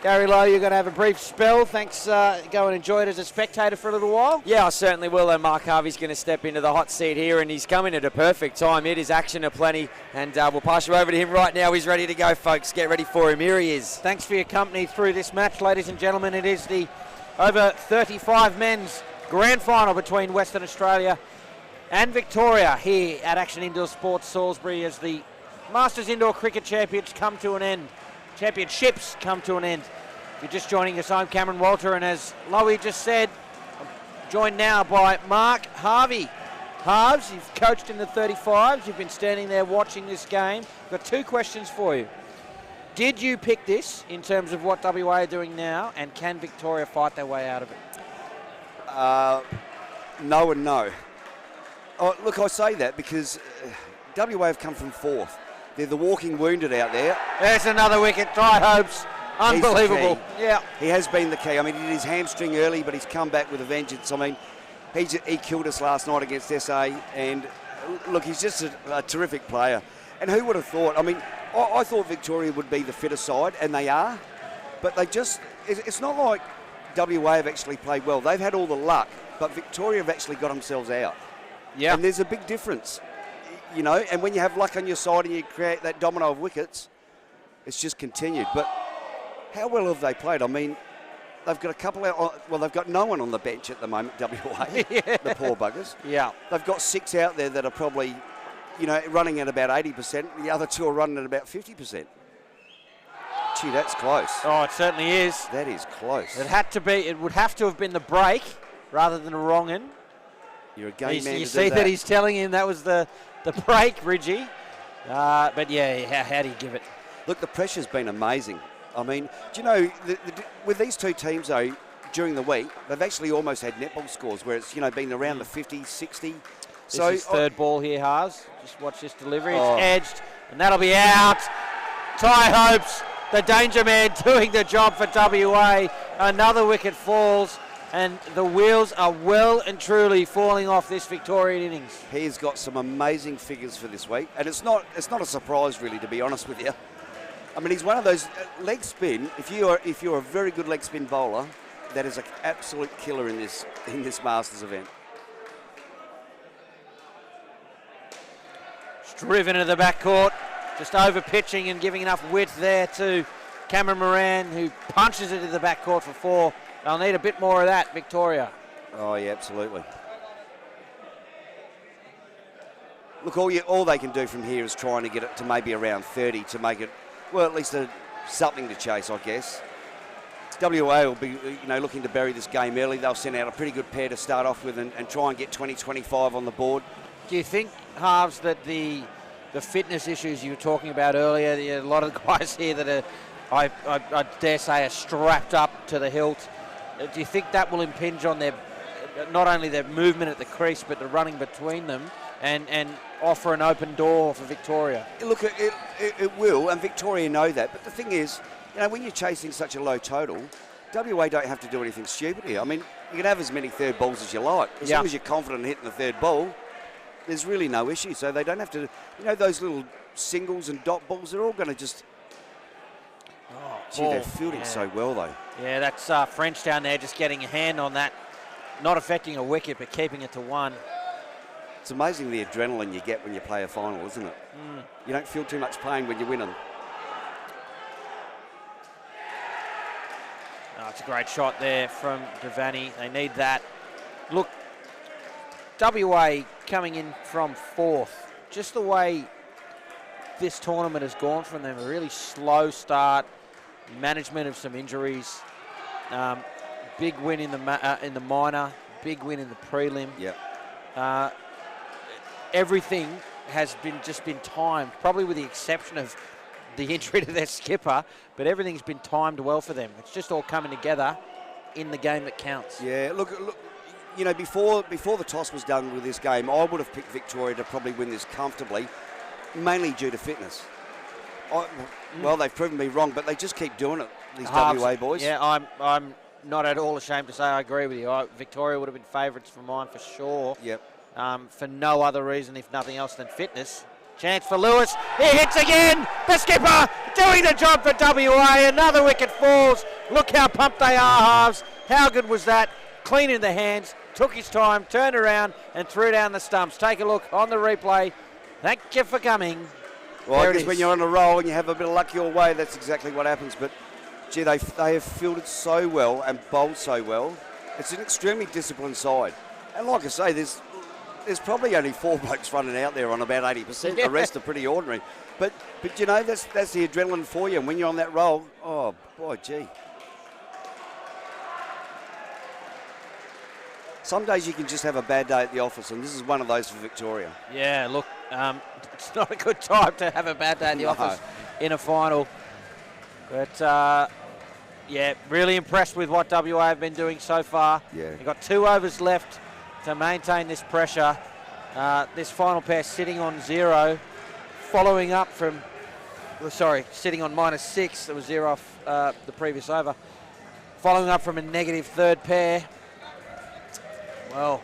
Gary Lowe, you're going to have a brief spell. Thanks. Go and enjoy it as a spectator for a little while. Yeah, I certainly will. And Mark Harvey's going to step into the hot seat here, and he's coming at a perfect time. It is action aplenty, and we'll pass you over to him right now. He's ready to go, folks. Get ready for him. Here he is. Thanks for your company through this match, ladies and gentlemen. It is the over 35 men's grand final between Western Australia and Victoria here at Action Indoor Sports Salisbury as the Masters Indoor Cricket Championships come to an end. If you're just joining us, I'm Cameron Walter, and as Lowy just said, I'm joined now by Mark Harvey. Harves, you've coached in the 35s, you've been standing there watching this game. I've got 2 questions for you. Did you pick this in terms of what WA are doing now, and can Victoria fight their way out of it? No and no. Oh, look, I say that because WA have come from 4th. They're the walking wounded out there. There's another wicket. Ty Hopes. Unbelievable. Yeah. He has been the key. I mean, he did his hamstring early, but he's come back with a vengeance. I mean, he killed us last night against SA, and look, he's just a terrific player. And who would have thought? I mean, I thought Victoria would be the fitter side, and they are, but it's not like WA have actually played well. They've had all the luck, but Victoria have actually got themselves out. Yeah. And there's a big difference, you know, and when you have luck on your side and you create that domino of wickets, it's just continued. But how well have they played? I mean, they've got a couple out, well, they've got no one on the bench at the moment, WA, the poor buggers. Yeah. They've got 6 out there that are probably, you know, running at about 80%. The other 2 are running at about 50%. Gee, that's close. Oh, it certainly is. That is close. It would have to have been the break rather than a wrong-in. You're a game man You to see do that he's telling him that was the the break, Ridgie. But yeah, how do you give it? Look, the pressure's been amazing. I mean, do you know, with these two teams, though, during the week, they've actually almost had netball scores where it's, been around the 50, 60. This is third ball here, Haas. Just watch this delivery. It's edged, and that'll be out. Ty Hopes, the danger man, doing the job for WA. Another wicket falls, and the wheels are well and truly falling off this Victorian innings. He's got some amazing figures for this week, and it's not a surprise, really, to be honest with you. I mean, he's one of those leg spin. If you're a very good leg spin bowler, that is an absolute killer in this Masters event. It's driven into the backcourt, just over pitching and giving enough width there to Cameron Moran, who punches it into the backcourt for 4. They'll need a bit more of that, Victoria. Oh yeah, absolutely. Look, all they can do from here is trying to get it to maybe around 30 to make it, well, at least something to chase, I guess. WA will be, looking to bury this game early. They'll send out a pretty good pair to start off with and try and get 20-25 on the board. Do you think, Halves, that the fitness issues you were talking about earlier, a lot of the guys here that are, I dare say, are strapped up to the hilt, do you think that will impinge on their, not only their movement at the crease, but the running between them and offer an open door for Victoria? Look, it will, and Victoria know that. But the thing is, when you're chasing such a low total, WA don't have to do anything stupid here. I mean, you can have as many third balls as you like. As long as you're confident in hitting the third ball, there's really no issue. So they don't have to, those little singles and dot balls, they're all going to just... they're fielding so well, though. Yeah, that's French down there just getting a hand on that. Not affecting a wicket, but keeping it to 1. It's amazing the adrenaline you get when you play a final, isn't it? You don't feel too much pain when you're winning. Oh, it's a great shot there from Devaney. They need that. Look, WA coming in from 4th. Just the way this tournament has gone from them, a really slow start, management of some injuries, big win in the minor, big win in the prelim. Yeah. Everything has been timed, probably with the exception of the injury to their skipper, but everything's been timed well for them. It's just all coming together in the game that counts. Yeah, look, before the toss was done with this game, I would have picked Victoria to probably win this comfortably, mainly due to fitness. Well, they've proven me wrong, but they just keep doing it, these WA boys. Yeah, I'm not at all ashamed to say I agree with you. Victoria would have been favourites for mine for sure. Yep. For no other reason, if nothing else, than fitness. Chance for Lewis. He hits again. The skipper doing the job for WA. Another wicket falls. Look how pumped they are, Halves. How good was that? Clean in the hands. Took his time, turned around, and threw down the stumps. Take a look on the replay. Thank you for coming. Well, I guess when you're on a roll and you have a bit of luck your way, that's exactly what happens. But, gee, they have fielded so well and bowled so well. It's an extremely disciplined side. And like I say, there's probably only 4 blokes running out there on about 80%. The rest are pretty ordinary. But that's the adrenaline for you. And when you're on that roll, oh, boy, gee. Some days you can just have a bad day at the office, and this is one of those for Victoria. Yeah, look, it's not a good time to have a bad day at the office in a final. But, yeah, really impressed with what WA have been doing so far. Yeah. They've got 2 overs left to maintain this pressure. This final pair sitting on 0, following up from, sitting on -6. There was 0 off the previous over. Following up from a negative third pair. Well.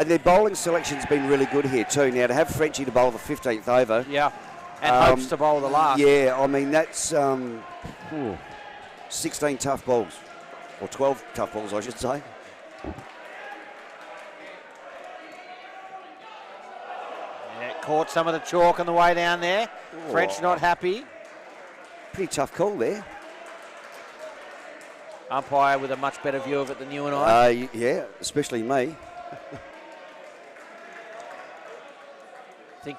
And their bowling selection's been really good here too. Now, to have Frenchie to bowl the 15th over. Yeah, and Hopes to bowl the last. Yeah, I mean, that's 16 tough balls. Or 12 tough balls, I should say. Caught some of the chalk on the way down there. French not happy. Pretty tough call there. Umpire with a much better view of it than you and I. Yeah, especially me. I think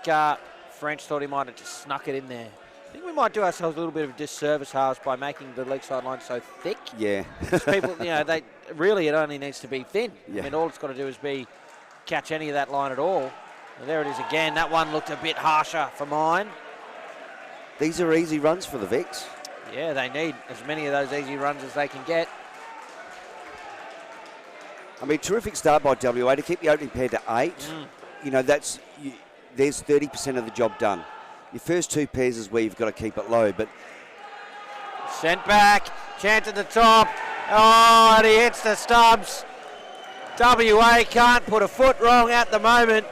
French thought he might have just snuck it in there. I think we might do ourselves a little bit of a disservice, Haas, by making the leg side line so thick. Yeah. People, it only needs to be thin. Yeah. I mean, all it's got to do is catch any of that line at all. Well, there it is again. That one looked a bit harsher for mine. These are easy runs for the Vics. Yeah, they need as many of those easy runs as they can get. I mean, terrific start by WA to keep the opening pair to 8. You know, there's 30% of the job done. Your first 2 pairs is where you've got to keep it low, but Sent back, chance at the top. Oh, and he hits the stubs. WA can't put a foot wrong at the moment.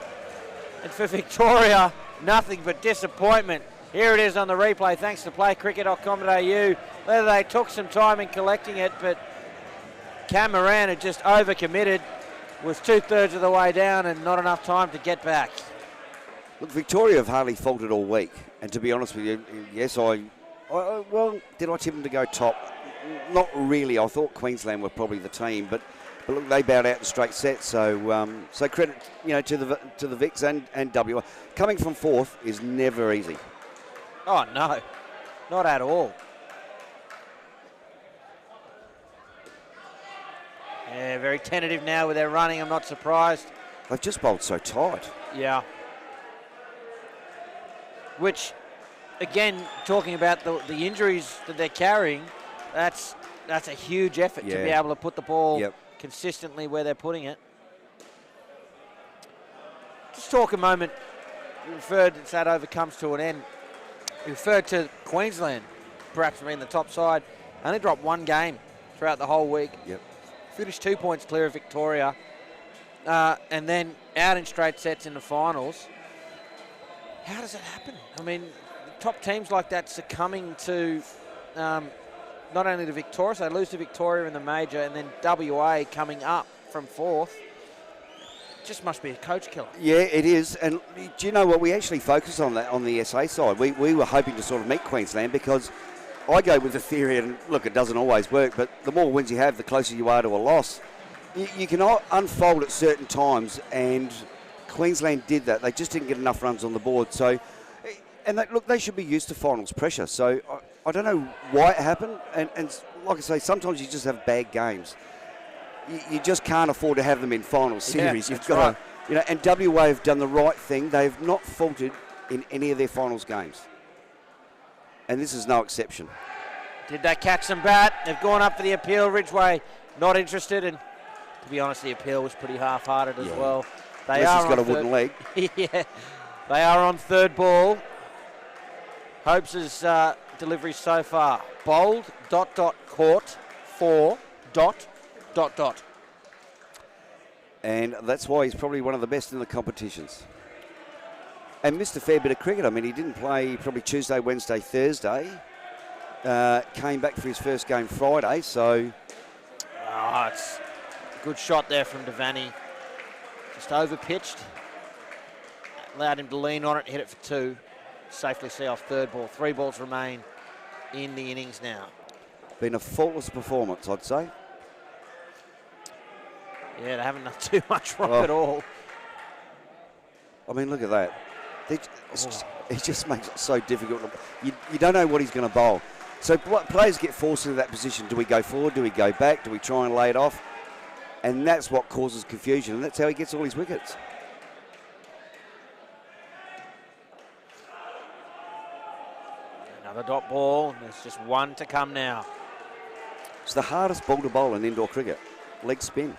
And for Victoria, nothing but disappointment. Here it is on the replay, thanks to playcricket.com.au. Whether they took some time in collecting it, but Cam Moran had just overcommitted, was 2/3 of the way down and not enough time to get back. look, Victoria have hardly faltered all week. And to be honest with you, yes, well, did I tip them to go top? Not really. I thought Queensland were probably the team, but look, they bowed out in straight sets. So credit, to the Vics and WA. Coming from 4th is never easy. Oh, no, not at all. Yeah, very tentative now with their running. I'm not surprised. They've just bowled so tight. Yeah. Which, again, talking about the injuries that they're carrying, that's a huge effort to be able to put the ball consistently where they're putting it. Just talk a moment. You referred, as that over comes to an end. You referred to Queensland perhaps being the top side. Only dropped 1 game throughout the whole week. Yep. Finished 2 points clear of Victoria. And then out in straight sets in the finals. How does that happen? I mean, top teams like that succumbing to not only to Victoria, so they lose to Victoria in the major, and then WA coming up from 4th. Just must be a coach killer. Yeah, it is. And do you know what? We actually focused on that on the SA side. We were hoping to sort of meet Queensland because I go with the theory, and look, it doesn't always work, but the more wins you have, the closer you are to a loss. You can unfold at certain times, and Queensland did that. They just didn't get enough runs on the board. So, and they should be used to finals pressure. So I don't know why it happened. And like I say, sometimes you just have bad games. You just can't afford to have them in final series. Yeah, You've got to, and WA have done the right thing. They've not faltered in any of their finals games. And this is no exception. Did they catch some bat? They've gone up for the appeal. Ridgeway not interested, and to be honest, the appeal was pretty half-hearted as well. They Unless are he's got a on wooden leg. Yeah, they are on 3rd ball. Hopes' delivery so far. Bowled, ... caught, 4, ... And that's why he's probably one of the best in the competitions. And missed a fair bit of cricket. I mean, he didn't play probably Tuesday, Wednesday, Thursday. Came back for his first game Friday, so... Oh, it's a good shot there from Devaney. Just over-pitched. Allowed him to lean on it, hit it for 2. Safely see off 3rd ball. 3 balls remain in the innings now. Been a faultless performance, I'd say. Yeah, they haven't done too much wrong at all. I mean, look at that. It just makes it so difficult. You don't know what he's going to bowl. So players get forced into that position. Do we go forward? Do we go back? Do we try and lay it off? And that's what causes confusion, and that's how he gets all his wickets. Another dot ball. There's just 1 to come now. It's the hardest ball to bowl in indoor cricket. Leg spin.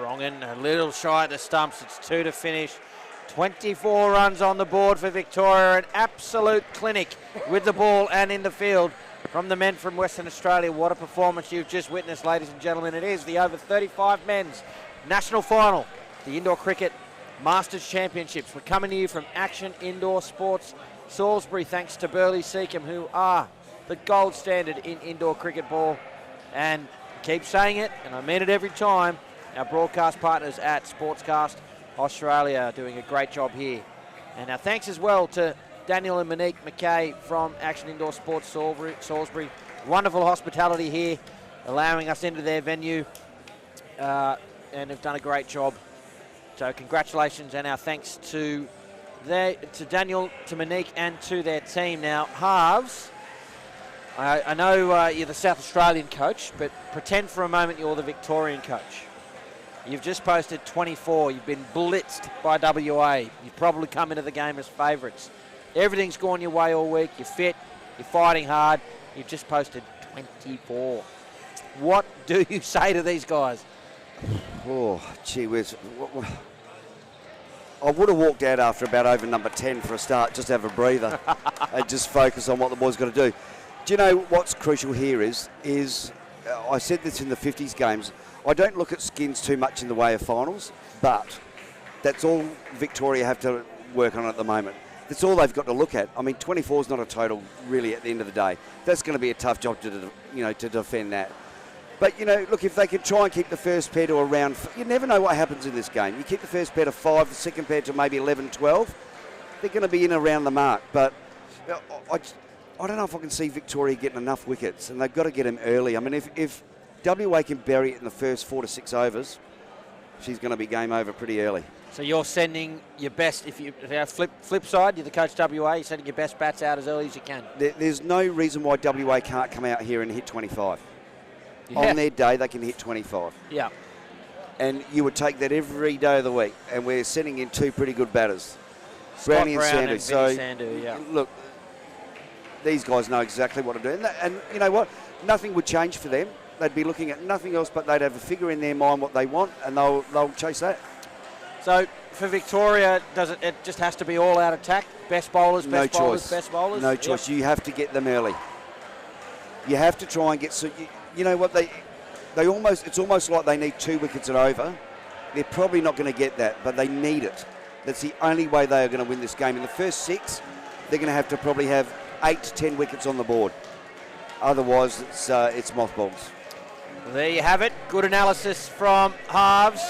Wrongin, a little shy at the stumps. It's 2 to finish. 24 runs on the board for Victoria. An absolute clinic with the ball and in the field from the men from Western Australia. What a performance you've just witnessed, ladies and gentlemen. It is the over 35 men's national final, the Indoor Cricket Masters Championships. We're coming to you from Action Indoor Sports Salisbury, thanks to Burley Seacombe, who are the gold standard in indoor cricket ball. And keep saying it, and I mean it every time, our broadcast partners at Sportscast Australia are doing a great job here. And our thanks as well to Daniel and Monique McKay from Action Indoor Sports Salisbury. Wonderful hospitality here, allowing us into their venue, and have done a great job. So congratulations and our thanks to Daniel, to Monique, and to their team. Now, halves I know you're the South Australian coach, but pretend for a moment you're the Victorian coach. You've just posted 24. You've been blitzed by WA. You've probably come into the game as favourites. Everything's gone your way all week. You're fit. You're fighting hard. You've just posted 24. What do you say to these guys? Oh, gee whiz. I would have walked out after about over number 10 for a start, just to have a breather and just focus on what the boys got to do. Do you know what's crucial here is I said this in the 50s games, I don't look at skins too much in the way of finals, but that's all Victoria have to work on at the moment. That's all they've got to look at. I mean, 24 is not a total, really, at the end of the day. That's going to be a tough job to defend that. But, look, if they can try and keep the first pair to around, you never know what happens in this game. You keep the first pair to 5, the second pair to maybe 11, 12, they're going to be in around the mark. But I don't know if I can see Victoria getting enough wickets, and they've got to get them early. I mean, if WA can bury it in the first 4 to 6 overs, she's going to be game over pretty early. So you're sending your best, if you flip side, you're the coach WA, you're sending your best bats out as early as you can. There's no reason why WA can't come out here and hit 25. Yeah. On their day, they can hit 25. Yeah. And you would take that every day of the week, and we're sending in 2 pretty good batters. Brownie and Sandu. So, Sandu, yeah. Look, these guys know exactly what to do. And you know what? Nothing would change for them. They'd be looking at nothing else, but they'd have a figure in their mind what they want, and they'll chase that. So for Victoria, it just has to be all-out attack? Best bowlers, best bowlers, best bowlers? No choice. Yep. You have to get them early. You have to try and get... So you know what? It's almost like they need 2 wickets and over. They're probably not going to get that, but they need it. That's the only way they are going to win this game. In the first 6, they're going to have to probably have 8 to 10 wickets on the board. Otherwise, it's mothballs. Well, there you have it. Good analysis from halves.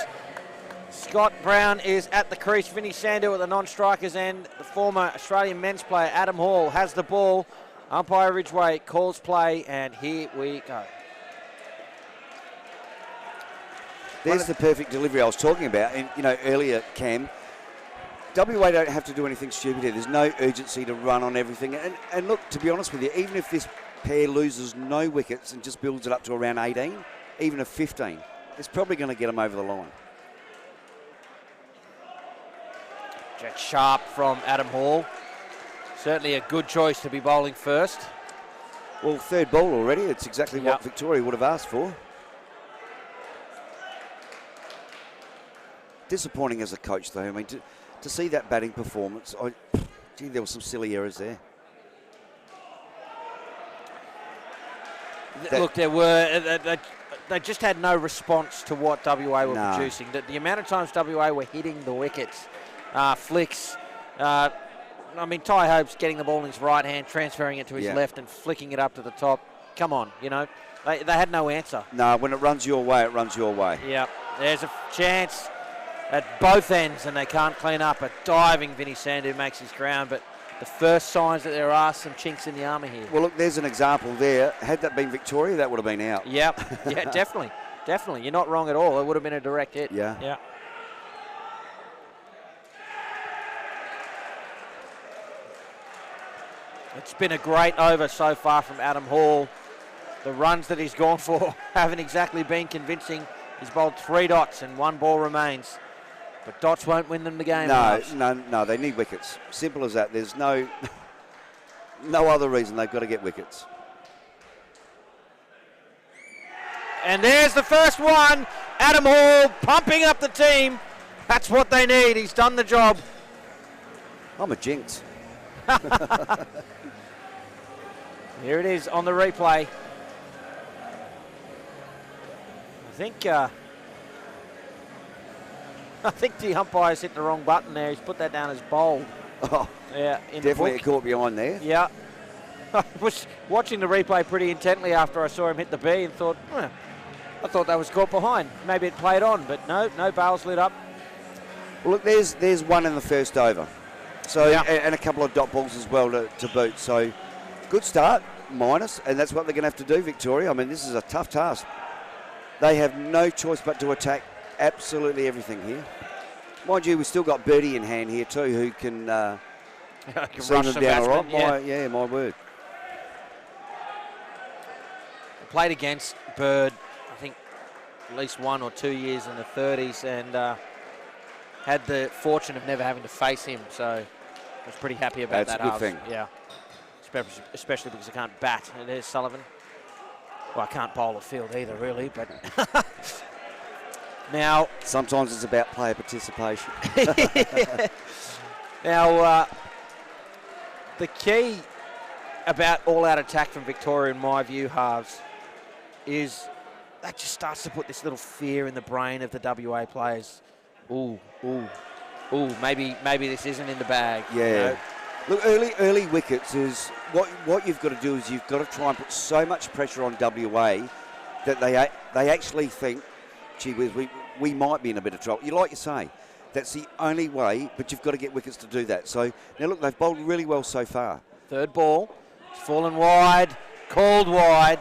Scott Brown is at the crease. Vinny Sandu at the non-strikers end. The former Australian men's player, Adam Hall, has the ball. Umpire Ridgway calls play, and here we go. There's the perfect delivery I was talking about. And, earlier, Cam, WA don't have to do anything stupid here. There's no urgency to run on everything. And look, to be honest with you, even if this pair loses no wickets and just builds it up to around 18, even a 15, it's probably going to get them over the line. Jack sharp from Adam Hall. Certainly a good choice to be bowling first. Well, 3rd ball already. It's exactly what Victoria would have asked for. Disappointing as a coach, though. I mean, to see that batting performance, there were some silly errors there. Look, there were. They just had no response to what WA were producing. The amount of times WA were hitting the wickets, flicks. I mean, Ty Hope's getting the ball in his right hand, transferring it to his left and flicking it up to the top. Come on, they had no answer. No, when it runs your way, it runs your way. Yeah, there's a chance at both ends, and they can't clean up. A diving Vinny Sandu makes his ground, but the first signs that there are some chinks in the armour here. Well, look, there's an example there. Had that been Victoria, that would have been out. Yep, yeah, definitely. Definitely. You're not wrong at all. It would have been a direct hit. Yeah. It's been a great over so far from Adam Hall. The runs that he's gone for haven't exactly been convincing. He's bowled 3 dots and 1 ball remains. But dots won't win them the game. No, they need wickets. Simple as that. There's no other reason they've got to get wickets. And there's the first one. Adam Hall pumping up the team. That's what they need. He's done the job. I'm a jinx. Here it is on the replay. I think the umpire's hit the wrong button there. He's put that down as bold. Oh, yeah, definitely it caught behind there. Yeah. I was watching the replay pretty intently after I saw him hit the B and thought, I thought that was caught behind. Maybe it played on, but no bails lit up. Well, look, there's 1 in the first over. So and a couple of dot balls as well to boot. So good start, minus, and that's what they're going to have to do, Victoria. I mean, this is a tough task. They have no choice but to attack absolutely everything here. Mind you, we've still got Birdie in hand here too, who can send them down all right. My word. played against Bird, I think, at least 1 or 2 years in the 30s, and had the fortune of never having to face him. So I was pretty happy about that. That's a good thing. Yeah, especially because I can't bat. And there's Sullivan. Well, I can't bowl a field either, really, but now Sometimes it's about player participation. Now, the key about all-out attack from Victoria, in my view, halves, is that just starts to put this little fear in the brain of the WA players. Ooh, maybe this isn't in the bag. Yeah. You know? Look, early wickets is what you've got to do is you've got to try and put so much pressure on WA that they actually think, gee whiz, we might be in a bit of trouble. You say, that's the only way, but you've got to get wickets to do that. So now look, they've bowled really well so far. Third ball, it's fallen wide, called wide,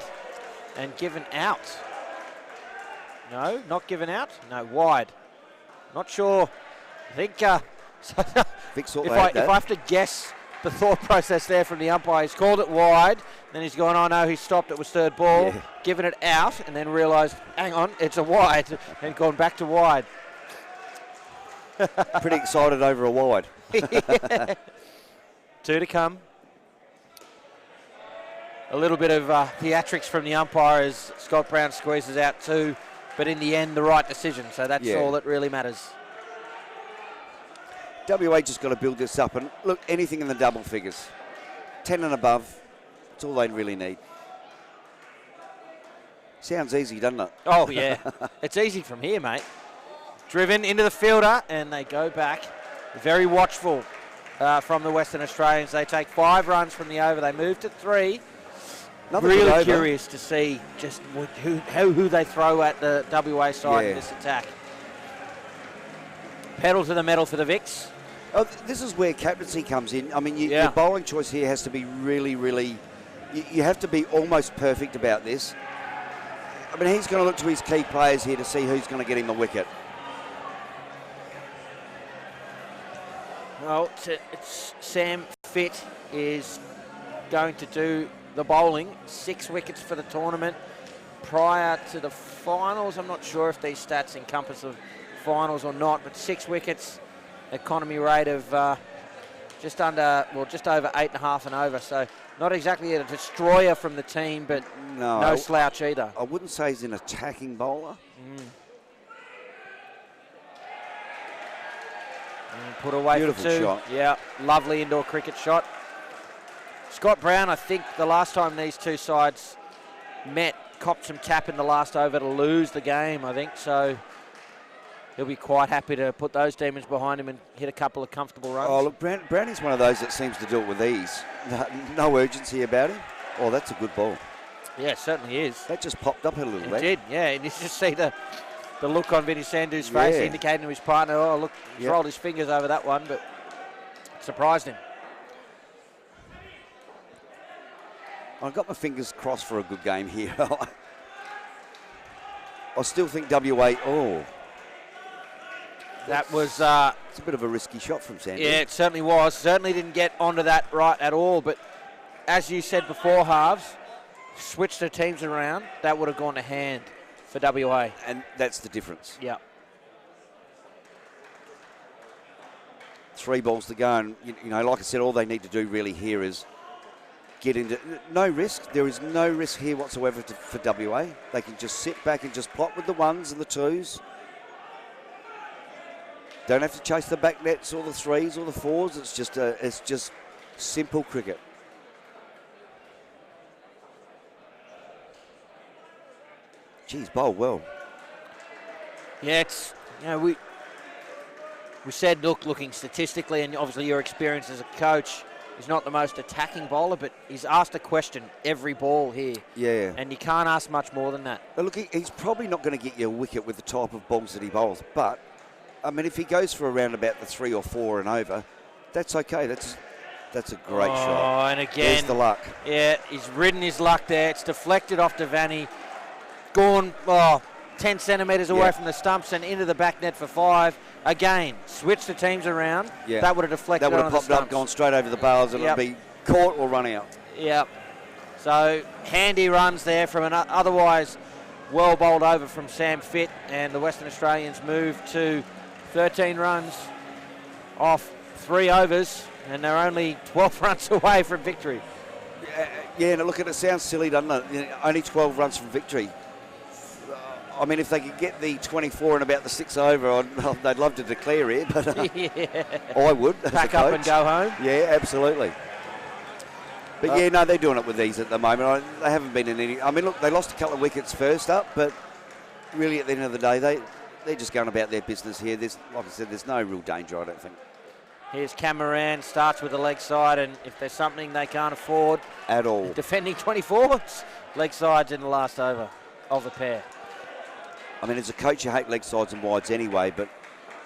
and given out. No, not given out. No, wide. Not sure. I think Vic if I have to guess the thought process there from the umpire, he's called it wide, then he's gone, oh no, he stopped, it was third ball, given it out, and then realised, hang on, it's a wide, and gone back to wide. Pretty excited over a wide. Yeah. 2 to come. A little bit of theatrics from the umpire as Scott Brown squeezes out 2, but in the end, the right decision, so that's all that really matters. WA just got to build this up, and look, anything in the double figures, 10 and above, that's all they really need. Sounds easy, doesn't it? Oh yeah, it's easy from here, mate. Driven into the fielder, and they go back. Very watchful from the Western Australians. They take 5 runs from the over. They move to 3. Really curious to see just who they throw at the WA side in this attack. Pedal to the metal for the Vics. Oh, this is where captaincy comes in. I mean, your bowling choice here has to be really, really... You have to be almost perfect about this. I mean, he's going to look to his key players here to see who's going to get him the wicket. Well, it's Sam Fitt is going to do the bowling. 6 wickets for the tournament. Prior to the finals, I'm not sure if these stats encompass the finals or not, but 6 wickets, economy rate of just over 8.5 and over. So not exactly a destroyer from the team, but no slouch either. I wouldn't say he's an attacking bowler. And put away Beautiful for 2. shot. Yeah, lovely indoor cricket shot. Scott Brown, I think the last time these two sides met, copped some tap in the last over to lose the game, I think. So he'll be quite happy to put those demons behind him and hit a couple of comfortable runs. Oh, look, Brownie's one of those that seems to do it with ease. No urgency about him. Oh, that's a good ball. Yeah, it certainly is. That just popped up a little bit. It did, yeah. And you just see the look on Vinny Sandhu's face, indicating to his partner, oh, look, he's rolled his fingers over that one, but it surprised him. I've got my fingers crossed for a good game here. I still think WA, that was... it's a bit of a risky shot from Sandhu. Yeah, it certainly was. Certainly didn't get onto that right at all, but as you said before, halves, switch the teams around, that would have gone to hand for WA. And that's the difference. Yeah. 3 balls to go, and you know, like I said, all they need to do really here is get into no risk. There is no risk here whatsoever for WA. They can just sit back and just plot with the 1s and the 2s. Don't have to chase the back nets or the 3s or the 4s. It's just simple cricket. Geez, bowled well. Yeah, it's, you know, we said, looking statistically, and obviously your experience as a coach, he's not the most attacking bowler, but he's asked a question every ball here. Yeah. And you can't ask much more than that. But look, he's probably not going to get you a wicket with the type of balls that he bowls. But, I mean, if he goes for around about the 3 or 4 and over, that's okay. That's a great shot. Oh, and again. There's the luck. Yeah, he's ridden his luck there. It's deflected off Devaney. Gone 10 centimetres away from the stumps and into the back net for 5. Again, switch the teams around. Yeah. That would have deflected That would on have the popped stumps. up, gone straight over the bars, and it'd be caught or run out. Yep. So handy runs there from an otherwise well bowled over from Sam Fitt, and the Western Australians move to 13 runs off 3 overs, and they're only 12 runs away from victory. Yeah, and look, it sounds silly, doesn't it? You know, only 12 runs from victory. I mean, if they could get the 24 and about the 6 over, they'd love to declare it, but I would. Pack up and go home. Yeah, absolutely. But yeah, no, they're doing it with these at the moment. They haven't been in any. I mean, look, they lost a couple of wickets first up, but really at the end of the day, they're just going about their business here. Like I said, there's no real danger, I don't think. Here's Cameron, starts with the leg side, and if there's something they can't afford at all, defending 24s, leg sides in the last over of the pair. I mean, as a coach, you hate leg sides and wides anyway, but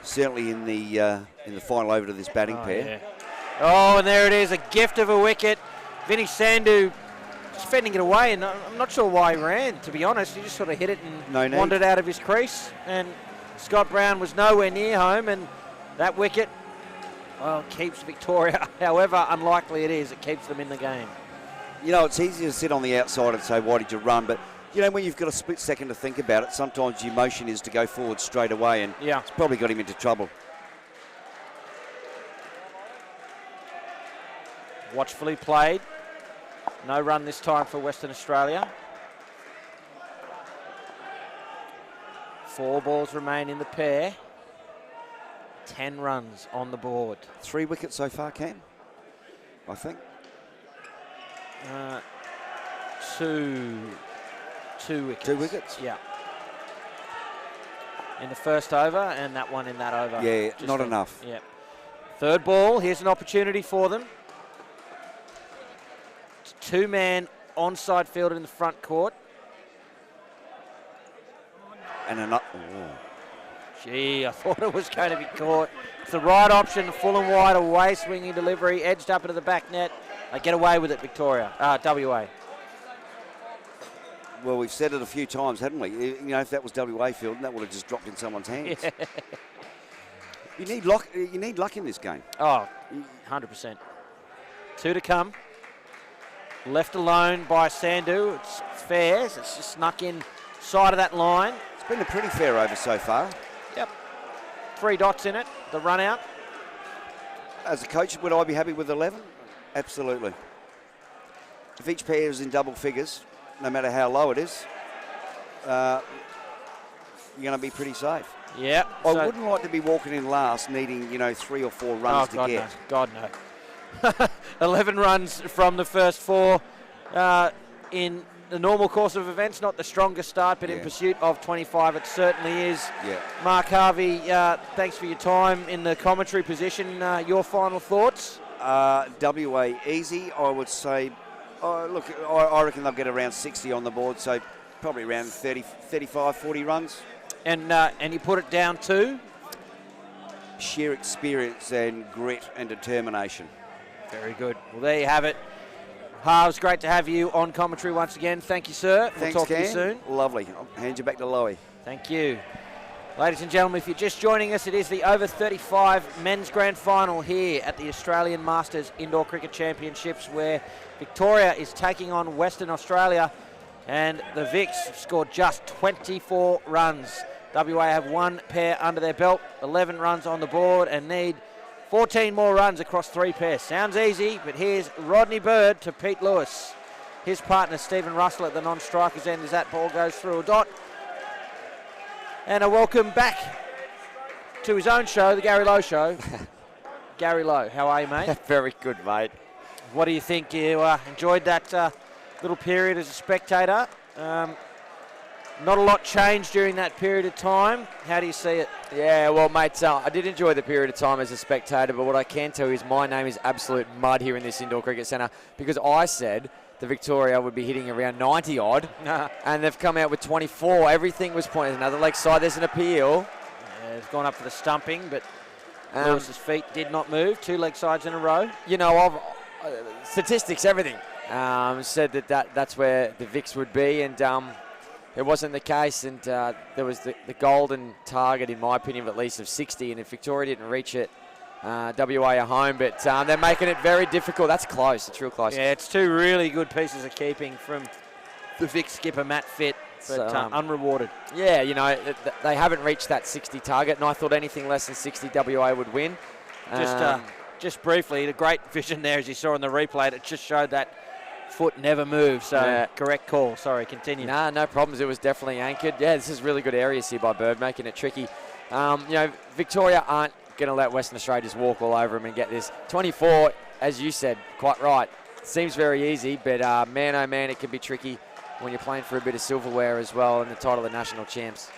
certainly in the final over to this batting pair. Yeah. Oh, and there it is, a gift of a wicket. Vinny Sandhu just fending it away, and I'm not sure why he ran, to be honest. He just sort of hit it and wandered out of his crease, and Scott Brown was nowhere near home, and that wicket, well, keeps Victoria. However unlikely it is, it keeps them in the game. You know, it's easy to sit on the outside and say, why did you run? But, you know, when you've got a split second to think about it, sometimes your motion is to go forward straight away, and it's probably got him into trouble. Watchfully played. No run this time for Western Australia. 4 balls remain in the pair. 10 runs on the board. 3 wickets so far, Cam, I think. 2 wickets. 2 wickets? Yeah. In the first over, and that one in that over. Yeah, not enough. Yeah. 3rd ball, here's an opportunity for them. 2-man onside fielder in the front court. And another. Gee, I thought it was going to be caught. It's the right option, full and wide, away swinging delivery, edged up into the back net. They get away with it, Victoria, WA. Well, we've said it a few times, haven't we? You know, if that was WA field, that would have just dropped in someone's hands. Yeah. You need luck. You need luck in this game. Oh, 100%. 2 to come. Left alone by Sandhu. It's fair. It's just snuck in side of that line. It's been a pretty fair over so far. Yep. 3 dots in it. The run out. As a coach, would I be happy with 11? Absolutely. If each pair is in double figures, no matter how low it is, you're going to be pretty safe. Yeah. I wouldn't like to be walking in last needing, 3 or 4 runs to get. No. God, no. 11 runs from the first 4 in the normal course of events. Not the strongest start, but in pursuit of 25, it certainly is. Yeah. Mark Harvey, thanks for your time in the commentary position. Your final thoughts? WA easy, I would say. Look, I reckon they'll get around 60 on the board, so probably around 30, 35, 40 runs. And you put it down to? Sheer experience and grit and determination. Very good. Well, there you have it. Harves, great to have you on commentary once again. Thank you, sir. Thanks, we'll talk Cam. to you soon. Lovely. I'll hand you back to Lowy. Thank you. Ladies and gentlemen, if you're just joining us, it is the over 35 men's grand final here at the Australian Masters Indoor Cricket Championships, where Victoria is taking on Western Australia, and the Vics have scored just 24 runs. WA have 1 pair under their belt, 11 runs on the board, and need 14 more runs across 3 pairs. Sounds easy, but here's Rodney Bird to Pete Lewis. His partner, Stephen Russell, at the non-strikers end as that ball goes through a dot. And a welcome back to his own show, the Gary Lowe Show. Gary Lowe, how are you, mate? Very good, mate. What do you think? You enjoyed that little period as a spectator? Not a lot changed during that period of time. How do you see it? Yeah, well, mate, I did enjoy the period of time as a spectator, but what I can tell you is my name is absolute mud here in this indoor cricket centre, because I said the Victoria would be hitting around 90 odd, and they've come out with 24. Everything was pointed. Another leg side, there's an appeal. Yeah, it's gone up for the stumping, but Lewis's feet did not move. 2 leg sides in a row. You know, statistics, everything said that's where the Vics would be, and it wasn't the case, and there was the golden target, in my opinion, of at least of 60, and if Victoria didn't reach it, WA are home, but they're making it very difficult. That's close. It's real close. Yeah, it's two really good pieces of keeping from the Vic skipper, Matt Fitt, but unrewarded. Yeah, you know, they haven't reached that 60 target, and I thought anything less than 60 WA would win. Just briefly, the great vision there, as you saw in the replay, it just showed that foot never moved. So correct call. Sorry, continue. Nah, no problems. It was definitely anchored. Yeah, this is really good areas here by Bird, making it tricky. You know, Victoria aren't going to let Western Australia just walk all over them and get this. 24, as you said, quite right. Seems very easy, but man, oh man, it can be tricky when you're playing for a bit of silverware as well and the title of national champs.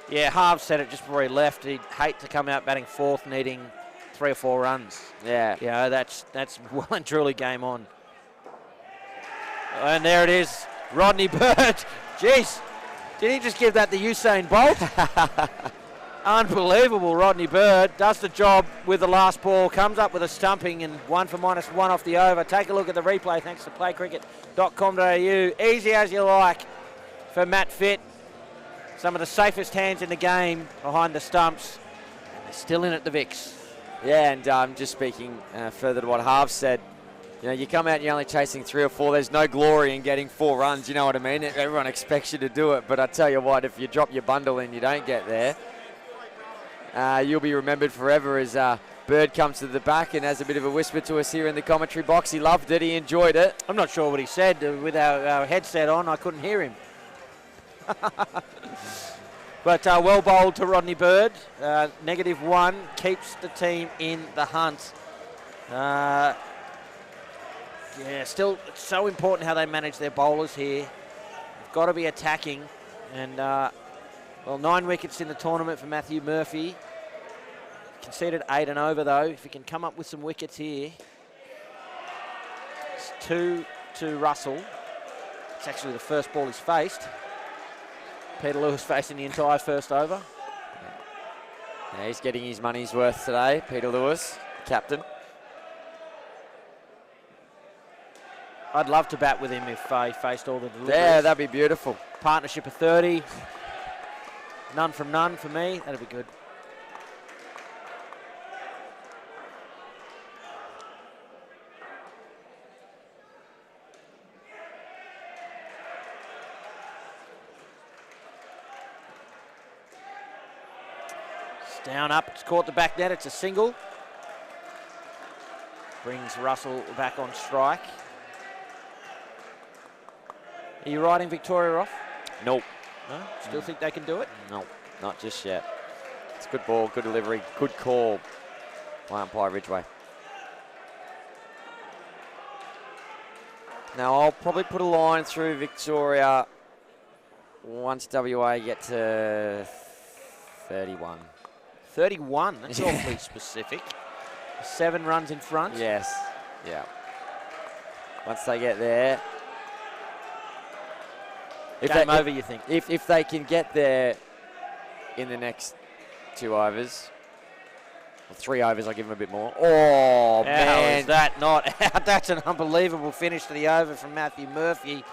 Yeah, Harv said it just before he left. He'd hate to come out batting fourth, needing 3 or 4 runs. Yeah. You know, that's well and truly game on. And there it is, Rodney Bird. Jeez, did he just give that to Usain Bolt? Unbelievable. Rodney Bird does the job with the last ball, comes up with a stumping and 1 for -1 off the over. Take a look at the replay thanks to playcricket.com.au. Easy as you like for Matt Fitt. Some of the safest hands in the game behind the stumps. And they're still in at the Vics. Yeah, and just speaking further to what Harv said, you know, you come out and you're only chasing 3 or 4. There's no glory in getting 4 runs, you know what I mean? Everyone expects you to do it, but I tell you what, if you drop your bundle and you don't get there, you'll be remembered forever as Bird comes to the back and has a bit of a whisper to us here in the commentary box. He loved it, he enjoyed it. I'm not sure what he said. With our headset on, I couldn't hear him. But well bowled to Rodney Bird. -1 keeps the team in the hunt. Yeah, still it's so important how they manage their bowlers here. They've got to be attacking. And, well, 9 wickets in the tournament for Matthew Murphy. Conceded 8 and over, though. If he can come up with some wickets here. It's 2 to Russell. It's actually the first ball he's faced. Peter Lewis facing the entire first over. Yeah, he's getting his money's worth today, Peter Lewis, captain. I'd love to bat with him if he faced all the deliveries. Yeah, that'd be beautiful. Partnership of 30. None from none for me. That'd be good. It's down up. It's caught the back net. It's a single. Brings Russell back on strike. Are you riding Victoria off? Nope. No? Still think they can do it? No, not just yet. It's a good ball, good delivery, good call by umpire Ridgway. Now I'll probably put a line through Victoria once WA get to 31. 31? That's awfully specific. 7 runs in front? Yes, yeah. Once they get there. Game over, you think? If they can get there in the next 2 overs, or 3 overs, I'll give them a bit more. Oh, man. How is that not out? That's an unbelievable finish to the over from Matthew Murphy.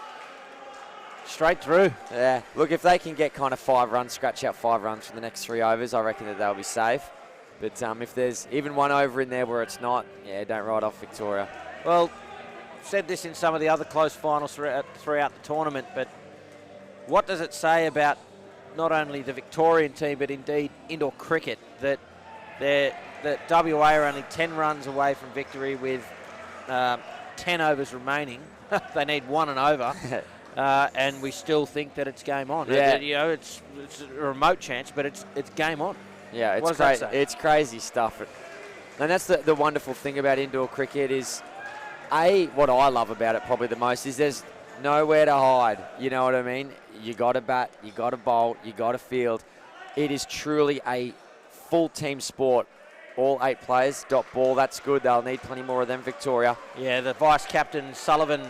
Straight through. Yeah. Look, if they can get kind of 5 runs, scratch out 5 runs for the next 3 overs, I reckon that they'll be safe. But if there's even 1 over in there where it's not, yeah, don't ride off Victoria. Well, I've said this in some of the other close finals throughout the tournament, but what does it say about not only the Victorian team, but indeed indoor cricket, that WA are only 10 runs away from victory with 10 overs remaining. They need 1 and over, and we still think that it's game on. Yeah. You know, it's a remote chance, but it's game on. Yeah, What does that say? It's crazy stuff. And that's the wonderful thing about indoor cricket is, what I love about it probably the most is there's nowhere to hide. You know what I mean? You got to bat, you got to bowl, you got to field. It is truly a full team sport. All 8 players dot ball. That's good. They'll need plenty more of them, Victoria. Yeah, the vice captain Sullivan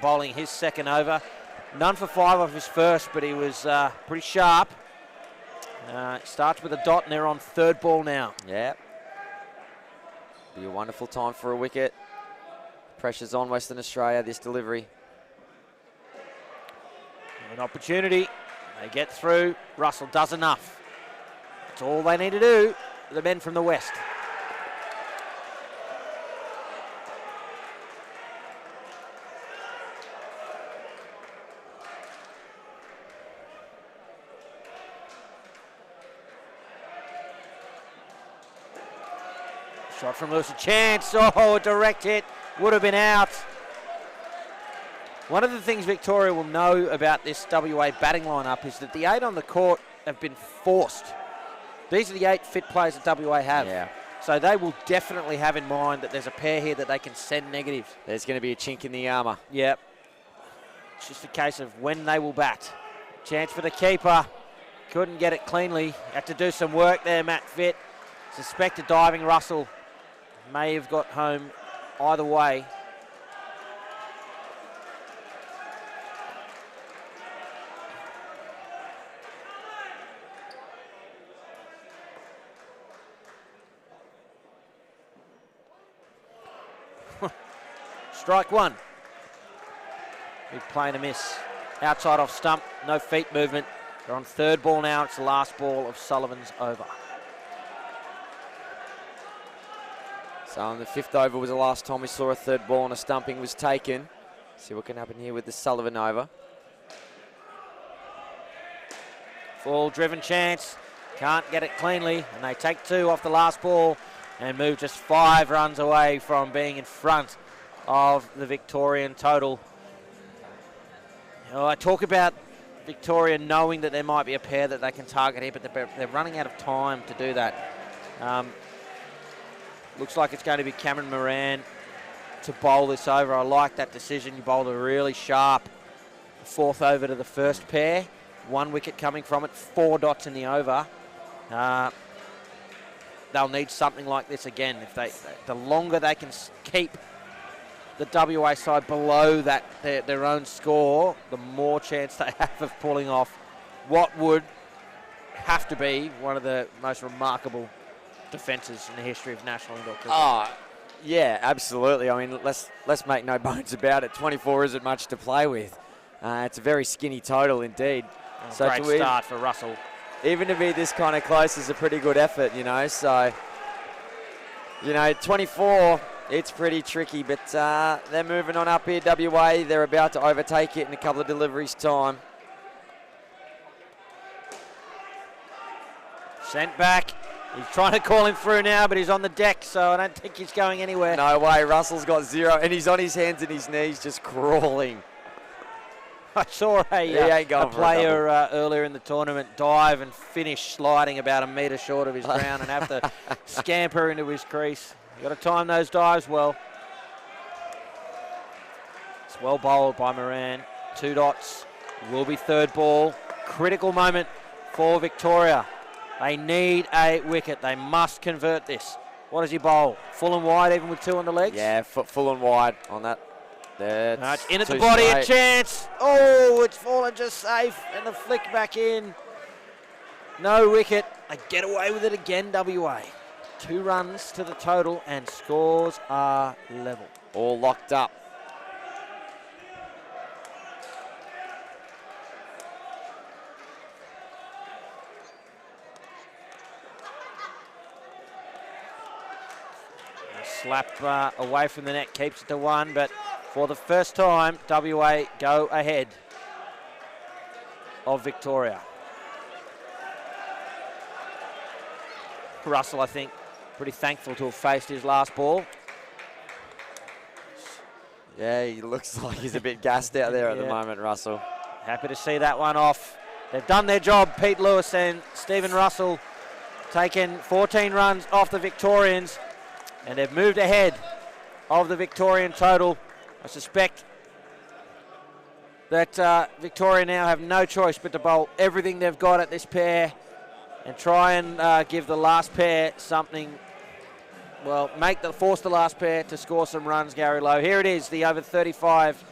bowling his second over. None for 5 off his first, but he was pretty sharp. Starts with a dot and they're on 3rd ball now. Yeah. Be a wonderful time for a wicket. Pressure's on Western Australia, this delivery. An opportunity. They get through. Russell does enough. That's all they need to do. the men from the West. Shot from Lewis, a chance. Oh, direct hit. Would have been out. One of the things Victoria will know about this WA batting lineup is that the 8 on the court have been forced. These are the 8 fit players that WA have. Yeah. So they will definitely have in mind that there's a pair here that they can send negatives. There's going to be a chink in the armour. Yep. It's just a case of when they will bat. Chance for the keeper. Couldn't get it cleanly. Had to do some work there, Matt Fitt. Suspected diving Russell. May have got home either way. Strike one. Big play and a miss. Outside off stump, no feet movement. They're on third ball now. It's the last ball of Sullivan's over. So on the 5th over was the last time we saw a third ball and a stumping was taken. See what can happen here with the Sullivan over. Full driven chance. Can't get it cleanly. And they take 2 off the last ball and move just 5 runs away from being in front of the Victorian total. You know, I talk about Victoria knowing that there might be a pair that they can target here, but they're running out of time to do that. Looks like it's going to be Cameron Moran to bowl this over. I like that decision. You bowled a really sharp 4th over to the first pair. 1 wicket coming from it, 4 dots in the over. They'll need something like this again. The longer they can keep the WA side below that their own score, the more chance they have of pulling off what would have to be one of the most remarkable defences in the history of national indoor cricket. Oh, yeah, absolutely. I mean, let's make no bones about it. 24 isn't much to play with. It's a very skinny total indeed. So great start for Russell. Even to be this kind of close is a pretty good effort, you know. So, 24, it's pretty tricky, but they're moving on up here. WA, they're about to overtake it in a couple of deliveries' time. Sent back. He's trying to call him through now, but he's on the deck, so I don't think he's going anywhere. No way, Russell's got 0, and he's on his hands and his knees just crawling. I saw a player earlier in the tournament dive and finish sliding about a metre short of his ground and have to scamper into his crease. You've got to time those dives well. It's well bowled by Moran. 2 dots. Will be third ball. Critical moment for Victoria. They need a wicket. They must convert this. What does he bowl? Full and wide, even with 2 on the legs? Yeah, full and wide on that. It's in at the body, a chance. Oh, it's fallen just safe, and the flick back in. No wicket. They get away with it again, WA. 2 runs to the total, and scores are level. All locked up. Slap away from the net, keeps it to 1, but for the first time, WA go ahead of Victoria. Russell, I think, pretty thankful to have faced his last ball. Yeah, he looks like he's a bit gassed out there at the moment, Russell. Happy to see that one off. They've done their job, Pete Lewis and Stephen Russell, taken 14 runs off the Victorians, and they've moved ahead of the Victorian total. I suspect that Victoria now have no choice but to bowl everything they've got at this pair and try and give the last pair something, well, force the last pair to score some runs, Gary Lowe. Here it is, the over 35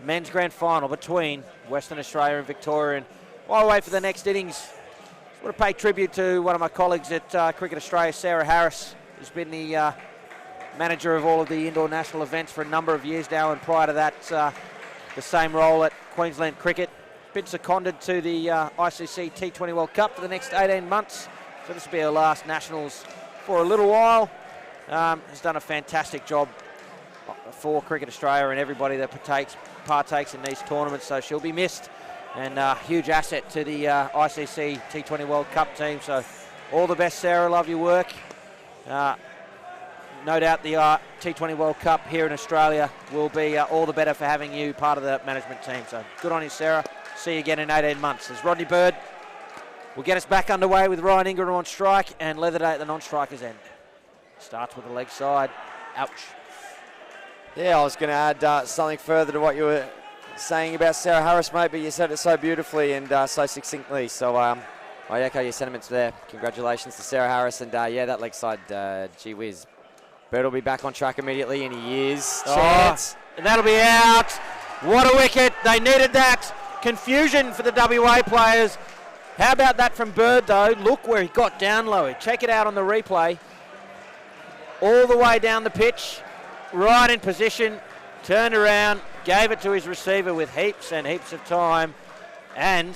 men's grand final between Western Australia and Victoria. And while we wait for the next innings, I want to pay tribute to one of my colleagues at Cricket Australia, Sarah Harris, who's been the manager of all of the indoor national events for a number of years now, and prior to that, the same role at Queensland Cricket. Been seconded to the ICC T20 World Cup for the next 18 months So this will be her last Nationals for a little while. Has done a fantastic job for Cricket Australia and everybody that partakes in these tournaments, so she'll be missed, and huge asset to the ICC T20 World Cup team. So all the best, Sarah. Love your work. No doubt the T20 World Cup here in Australia will be all the better for having you part of the management team. So good on you, Sarah. See you again in 18 months. As Rodney Bird will get us back underway with Ryan Ingram on strike and Leatherday at the non-striker's end. Starts with the leg side. Ouch. Yeah, I was going to add something further to what you were saying about Sarah Harris, mate, but you said it so beautifully and so succinctly. So I echo your sentiments there. Congratulations to Sarah Harris. And yeah, that leg side, gee whiz. Bird will be back on track immediately, and he is. Chance. And that'll be out. What a wicket. They needed that. Confusion for the WA players. How about that from Bird, though? Look where he got down low. Check it out on the replay. All the way down the pitch, right in position, turned around, gave it to his receiver with heaps and heaps of time. And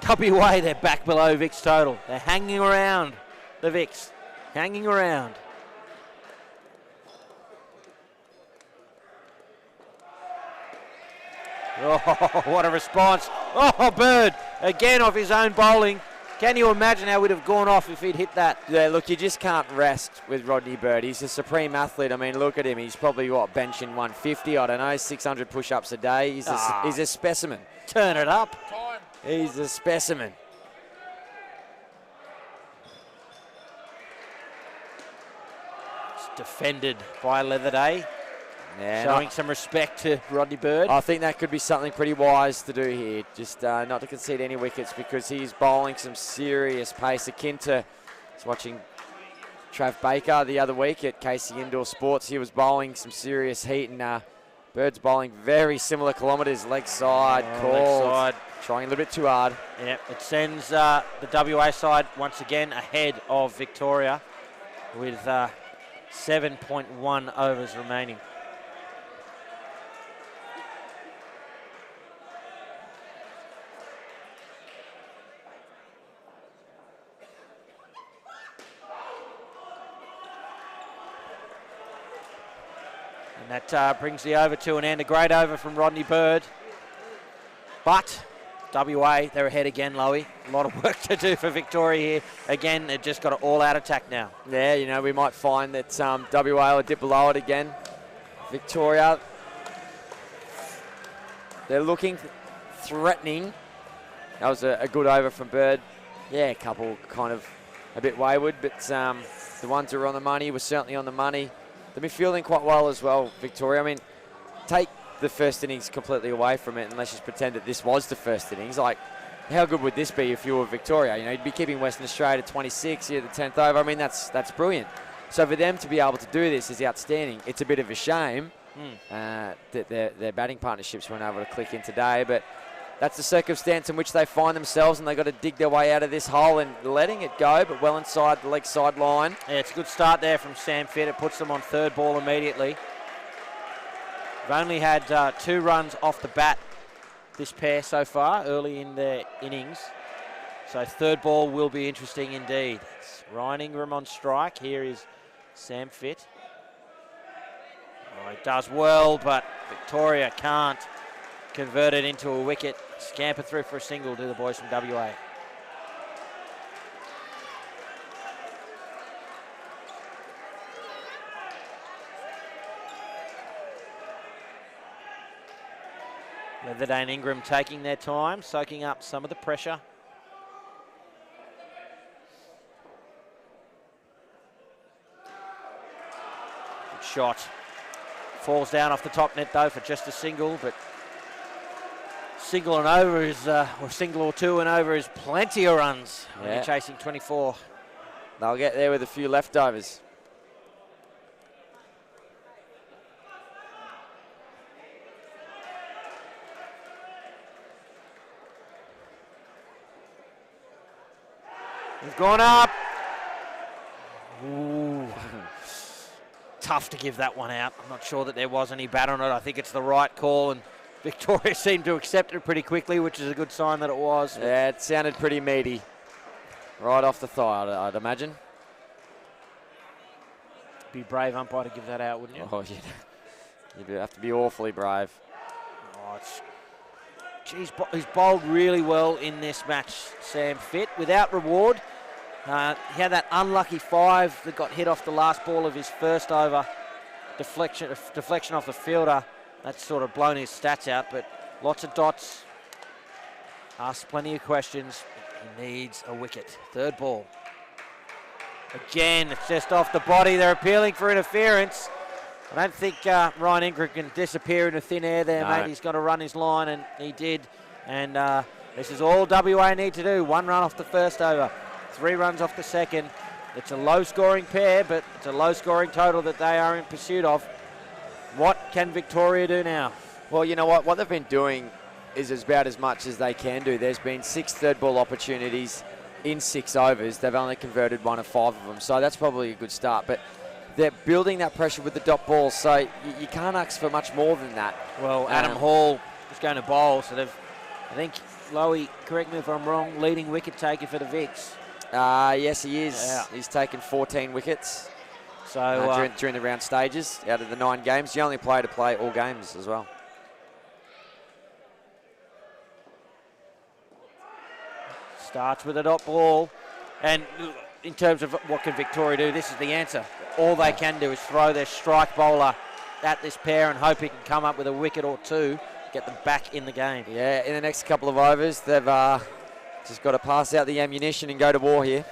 WA, they're back below Vic's total. They're hanging around the Vics. Hanging around. Oh, what a response. Oh, Bird, again off his own bowling. Can you imagine how we'd have gone off if he'd hit that? Yeah, look, you just can't rest with Rodney Bird. He's a supreme athlete. I mean, look at him. He's probably, benching 150, I don't know, 600 push-ups a day. He's a specimen. Turn it up. Time. He's a specimen. It's defended by Leatherday. Yeah, showing some respect to Rodney Bird. I think that could be something pretty wise to do here. Just not to concede any wickets, because he's bowling some serious pace, akin to watching Trav Baker the other week at Casey Indoor Sports. He was bowling some serious heat, and Bird's bowling very similar kilometres, leg side, called. Leg side. Trying a little bit too hard. Yeah, it sends the WA side once again ahead of Victoria with 7.1 overs remaining. And that brings the over to an end. A great over from Rodney Bird. But WA, they're ahead again, Lowy. A lot of work to do for Victoria here. Again, they've just got an all-out attack now. Yeah, we might find that WA will dip below it again. Victoria, they're looking threatening. That was a good over from Bird. Yeah, a couple kind of a bit wayward, but the ones that were on the money were certainly on the money. They've been fielding quite well as well, Victoria. I mean, take the first innings completely away from it and let's just pretend that this was the first innings. Like, how good would this be if you were Victoria? You'd be keeping Western Australia to 26 here, the 10th over. I mean, that's brilliant. So for them to be able to do this is outstanding. It's a bit of a shame that their batting partnerships weren't able to click in today, but that's the circumstance in which they find themselves, and they've got to dig their way out of this hole and letting it go, but well inside the leg side line. Yeah, it's a good start there from Sam Fitt. It puts them on third ball immediately. They've only had 2 runs off the bat, this pair so far, early in their innings. So third ball will be interesting indeed. It's Ryan Ingram on strike. Here is Sam Fitt. Oh, he does well, but Victoria can't convert it into a wicket. Scamper through for a single to the boys from WA. Leatherday and Ingram taking their time, soaking up some of the pressure. Good shot. Falls down off the top net though for just a single, but single and over is, or single or two and over is plenty of runs when you're chasing 24. They'll get there with a few leftovers. We've gone up. Ooh. Tough to give that one out. I'm not sure that there was any bat on it. I think it's the right call, and Victoria seemed to accept it pretty quickly, which is a good sign that it was. Yeah, it sounded pretty meaty. Right off the thigh, I'd imagine. Be brave umpire to give that out, wouldn't you? Oh, yeah. You'd have to be awfully brave. Oh, he's bowled really well in this match, Sam Fitt, without reward. He had that unlucky 5 that got hit off the last ball of his first over. Deflection off the fielder. That's sort of blown his stats out, but lots of dots. Asked plenty of questions. He needs a wicket. Third ball. Again, it's just off the body. They're appealing for interference. I don't think Ryan Ingram can disappear into thin air there, No. mate. He's got to run his line, and he did. And this is all WA need to do. 1 run off the first over, 3 runs off the second. It's a low-scoring pair, but it's a low-scoring total that they are in pursuit of. What can Victoria do now? Well, you know what? What they've been doing is about as much as they can do. There's been 6 third ball opportunities in 6 overs. They've only converted 1 of 5 of them, so that's probably a good start. But they're building that pressure with the dot ball, so you can't ask for much more than that. Well, Adam Hall is going to bowl, so I think, Lowy, correct me if I'm wrong, leading wicket taker for the Vics. Yes, he is. Yeah. He's taken 14 wickets So during the round stages out of the 9 games. The only player to play all games as well. starts with a dot ball. And in terms of what can Victoria do, this is the answer. All they can do is throw their strike bowler at this pair and hope he can come up with a wicket or 2, get them back in the game. Yeah, in the next couple of overs, they've just got to pass out the ammunition and go to war here.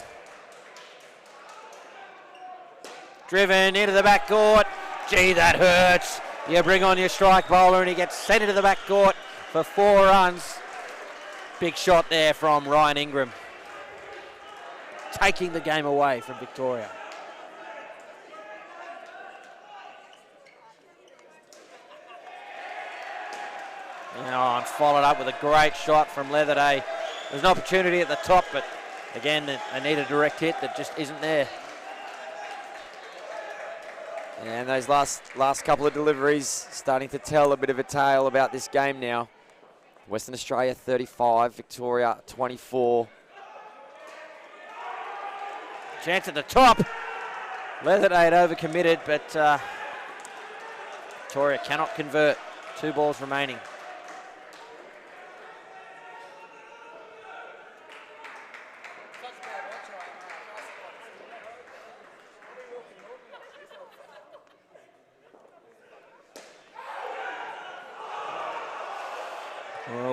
Driven into the back court. Gee, that hurts. You bring on your strike bowler and he gets sent into the back court for 4 runs. Big shot there from Ryan Ingram. Taking the game away from Victoria. And followed up with a great shot from Leatherday. There's an opportunity at the top, but again, they need a direct hit that just isn't there. And those last couple of deliveries starting to tell a bit of a tale about this game now. Western Australia 35, Victoria 24. Chance at the top. Leatherday had overcommitted, but Victoria cannot convert. 2 balls remaining.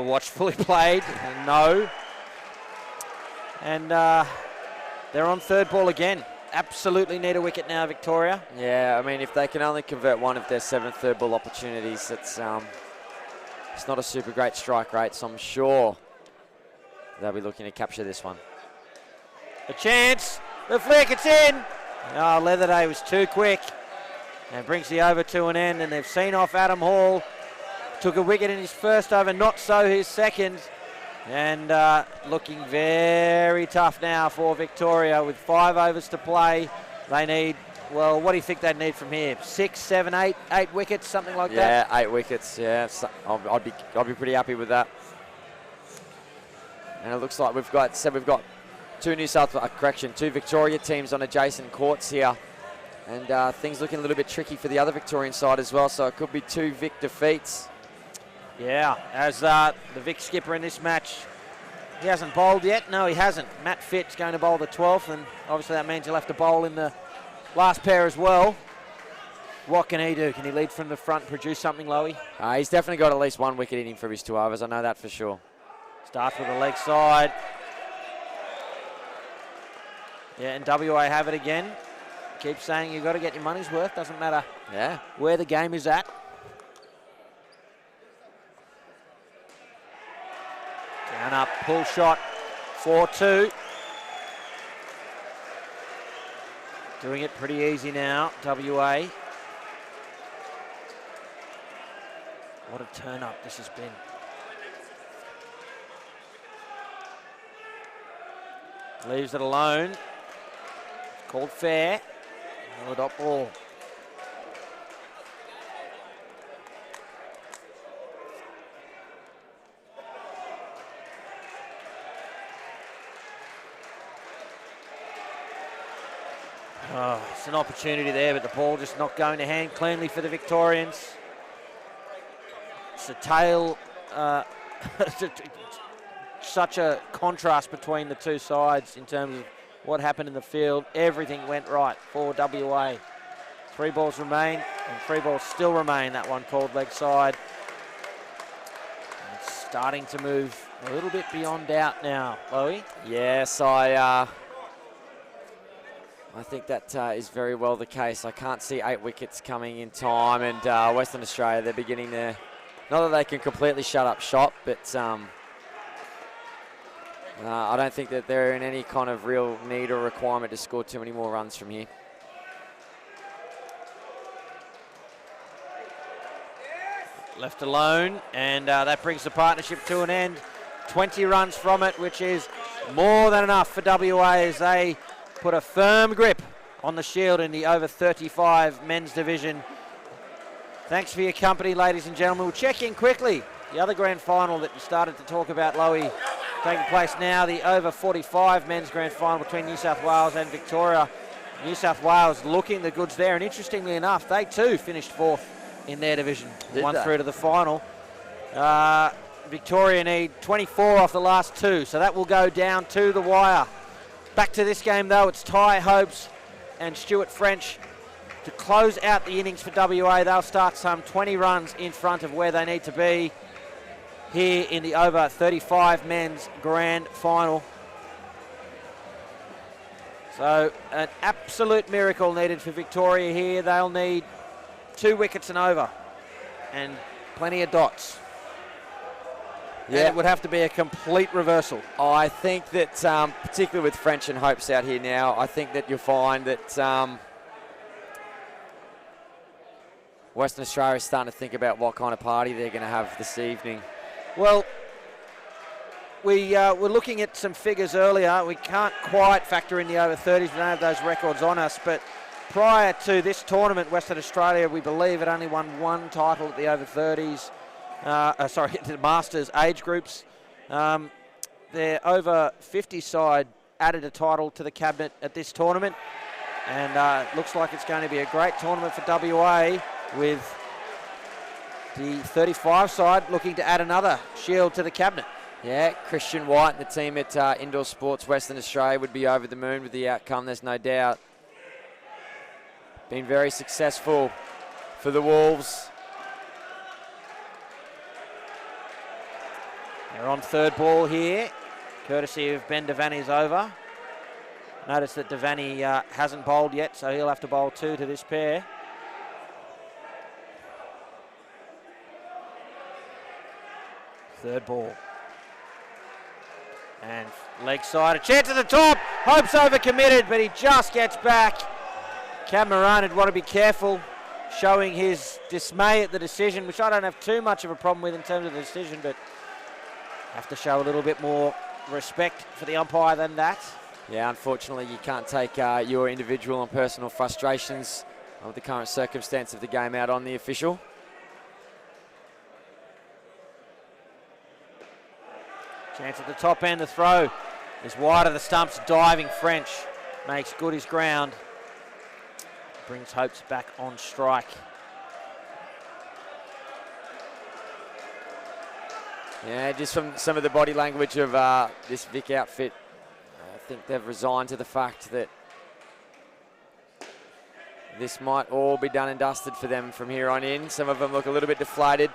Watchfully played, no. And they're on 3rd ball again. Absolutely need a wicket now, Victoria. Yeah, I mean, if they can only convert 1 of their 7 third ball opportunities, it's not a super great strike rate, so I'm sure they'll be looking to capture this one. A chance, the flick, it's in. Oh, Leatherday was too quick. And brings the over to an end, and they've seen off Adam Hall. Took a wicket in his first over, not so his second. And looking very tough now for Victoria with 5 overs to play. They need, well, what do you think they need from here? 6, 7, 8 wickets, something like that? Yeah, 8 wickets, yeah. So I'd be pretty happy with that. And it looks like we've got 2 2 Victoria teams on adjacent courts here. And things looking a little bit tricky for the other Victorian side as well, so it could be 2 Vic defeats. Yeah, as the Vic skipper in this match, he hasn't bowled yet. No, he hasn't. Matt Fitt's going to bowl the 12th, and obviously that means he'll have to bowl in the last pair as well. What can he do? Can he lead from the front and produce something, Lowy? He's definitely got at least 1 wicket in him for his 2 overs. I know that for sure. Starts with the leg side. Yeah, and WA have it again. Keep saying you've got to get your money's worth. Doesn't matter where the game is at. Down up, pull shot, 4-2. Doing it pretty easy now, WA. What a turn up this has been. Leaves it alone. Called fair. No dot ball. Oh, it's an opportunity there, but the ball just not going to hand cleanly for the Victorians. It's a tail, such a contrast between the two sides in terms of what happened in the field. Everything went right for WA. 3 balls remain, and 3 balls still remain. That one called leg side. It's starting to move a little bit beyond doubt now, Lowy. Yes, I think that is very well the case. I can't see 8 wickets coming in time, and Western Australia, they're beginning to, not that they can completely shut up shop, but I don't think that they're in any kind of real need or requirement to score too many more runs from here. Left alone, and that brings the partnership to an end. 20 runs from it, which is more than enough for WA as they put a firm grip on the Shield in the over 35 men's division. Thanks for your company, ladies and gentlemen. We'll check in quickly. The other grand final that you started to talk about, Lowy, taking place now, the over 45 men's grand final between New South Wales and Victoria. New South Wales looking the goods there, and interestingly enough, they too finished 4th in their division, won through to the final. Victoria need 24 off the last 2, so that will go down to the wire. Back to this game though, it's Ty Hopes and Stuart French to close out the innings for WA. They'll start some 20 runs in front of where they need to be here in the over 35 men's grand final. So an absolute miracle needed for Victoria here. They'll need 2 wickets and over and plenty of dots. Yeah, and it would have to be a complete reversal. I think that, particularly with French and Hopes out here now, I think that you'll find that Western Australia is starting to think about what kind of party they're going to have this evening. Well, we were looking at some figures earlier. We can't quite factor in the over 30s. We don't have those records on us, but prior to this tournament, Western Australia, we believe, had only won 1 title at the over 30s. The Masters age groups. Their over 50 side added a title to the cabinet at this tournament, and it looks like it's going to be a great tournament for WA, with the 35 side looking to add another Shield to the cabinet. Yeah, Christian White and the team at Indoor Sports Western Australia would be over the moon with the outcome, there's no doubt. Been very successful for the Wolves. They're on 3rd ball here, courtesy of Ben Devaney's over. Notice that Devaney hasn't bowled yet, so he'll have to bowl 2 to this pair. Third ball. And leg side, a chance at the top. Hope's overcommitted, but he just gets back. Cameron would want to be careful, showing his dismay at the decision, which I don't have too much of a problem with in terms of the decision, but have to show a little bit more respect for the umpire than that. Yeah, unfortunately, you can't take your individual and personal frustrations of the current circumstance of the game out on the official. Chance at the top end, the throw is wide of the stumps, diving French. Makes good his ground. Brings Hopes back on strike. Yeah, just from some of the body language of this Vic outfit, I think they've resigned to the fact that this might all be done and dusted for them from here on in. Some of them look a little bit deflated.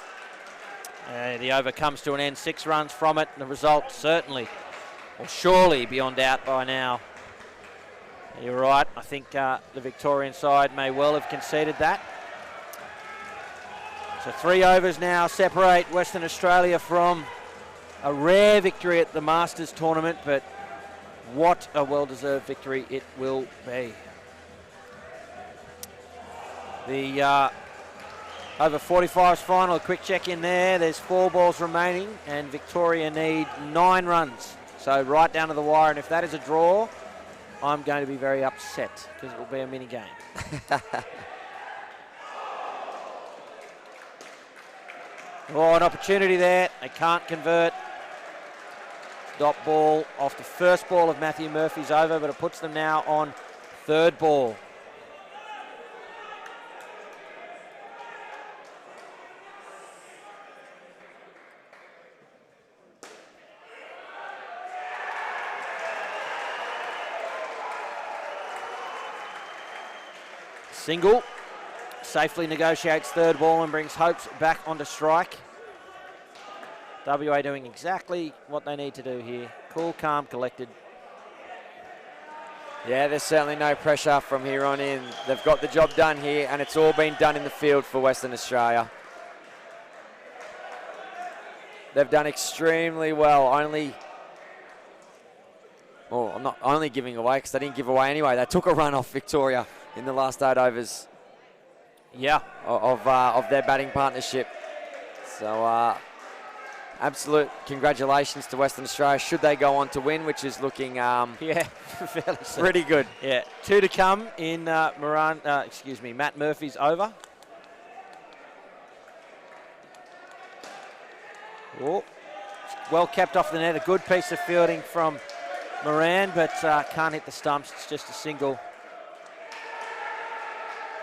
The over comes to an end, 6 runs from it. The result certainly, or surely beyond doubt by now. You're right, I think the Victorian side may well have conceded that. So 3 overs now separate Western Australia from a rare victory at the Masters tournament, but what a well-deserved victory it will be. The over 45s final, a quick check in there. There's 4 balls remaining and Victoria need 9 runs. So right down to the wire, and if that is a draw, I'm going to be very upset because it will be a mini game. Oh, an opportunity there. They can't convert. Dot ball off the first ball of Matthew Murphy's over, but it puts them now on 3rd ball. Single. Safely negotiates third ball and brings Hopes back onto strike. WA doing exactly what they need to do here. Cool, calm, collected. Yeah, there's certainly no pressure from here on in. They've got the job done here, and it's all been done in the field for Western Australia. They've done extremely well. I'm not only giving away, because they didn't give away anyway. They took a run off Victoria in the last 8 overs. Yeah. Of their batting partnership. So, absolute congratulations to Western Australia. Should they go on to win, which is looking fairly pretty good. Yeah, 2 to come in Matt Murphy's over. Oh, well kept off the net. A good piece of fielding from Moran, but can't hit the stumps. It's just a single.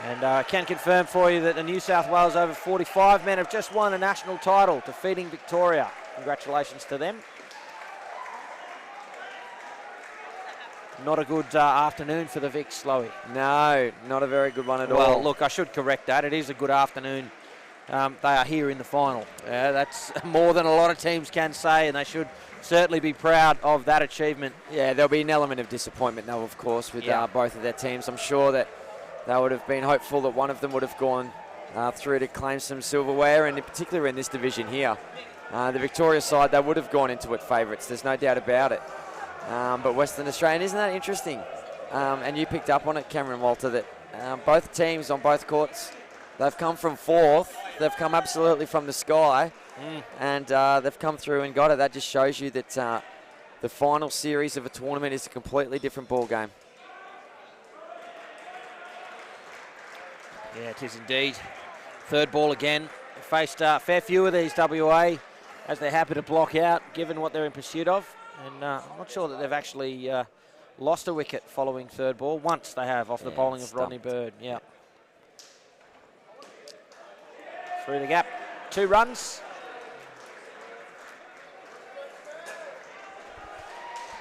And I can confirm for you that the New South Wales over 45 men have just won a national title, defeating Victoria. Congratulations to them. Not a good afternoon for the Vics, Slowey. No, not a very good one at all. Well, look, I should correct that. It is a good afternoon. They are here in the final. Yeah, that's more than a lot of teams can say, and they should certainly be proud of that achievement. Yeah, there'll be an element of disappointment, though, of course, with both of their teams. I'm sure that they would have been hopeful that one of them would have gone through to claim some silverware, and in particular in this division here. The Victoria side, they would have gone into it favourites. There's no doubt about it. But Western Australian, isn't that interesting? And you picked up on it, Cameron Walter, that both teams on both courts, they've come from 4th. They've come absolutely from the sky, and they've come through and got it. That just shows you that the final series of a tournament is a completely different ball game. Yeah, it is indeed. Third ball again. They faced a fair few of these WA, as they're happy to block out, given what they're in pursuit of. And I'm not sure that they've actually lost a wicket following third ball. Once they have, off the bowling of Rodney Bird. Yeah. Through the gap. 2 runs.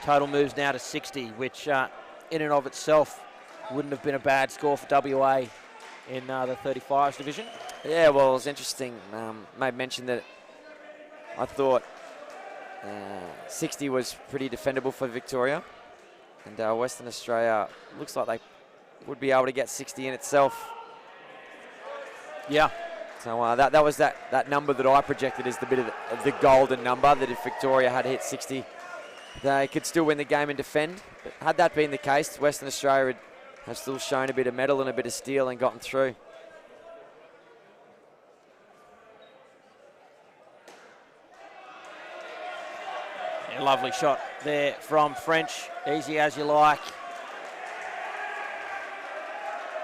Total moves now to 60, which in and of itself wouldn't have been a bad score for WA in the 35s division. Yeah, well, it was interesting. Made mention that I thought 60 was pretty defendable for Victoria, and Western Australia looks like they would be able to get 60 in itself. Yeah. So that was that number that I projected as the bit of the golden number, that if Victoria had hit 60, they could still win the game and defend. But had that been the case, Western Australia have still shown a bit of mettle and a bit of steel and gotten through. Yeah, lovely shot there from French. Easy as you like.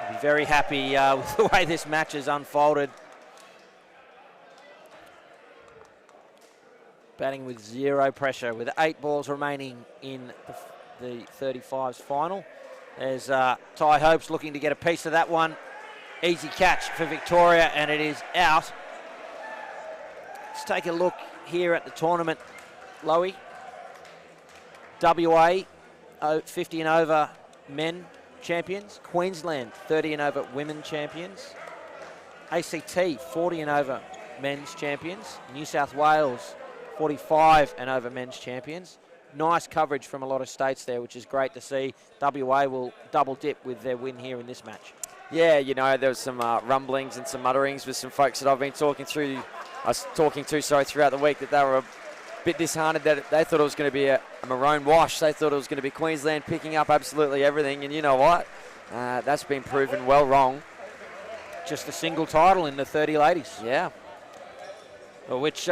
I'll be very happy with the way this match has unfolded. Batting with 0 pressure, with 8 balls remaining in the 35s final. There's Ty Hopes looking to get a piece of that one. Easy catch for Victoria, and it is out. Let's take a look here at the tournament, Lowy. WA, 50 and over men champions. Queensland, 30 and over women champions. ACT, 40 and over men's champions. New South Wales, 45 and over men's champions. Nice coverage from a lot of states there, which is great to see. WA will double dip with their win here in this match. Yeah, you know, there was some rumblings and some mutterings with some folks that I've been talking to throughout the week, that they were a bit disheartened that they thought it was going to be a maroon wash. They thought it was going to be Queensland picking up absolutely everything, and you know what? That's been proven well wrong. Just a single title in the 30 ladies. Yeah. Which,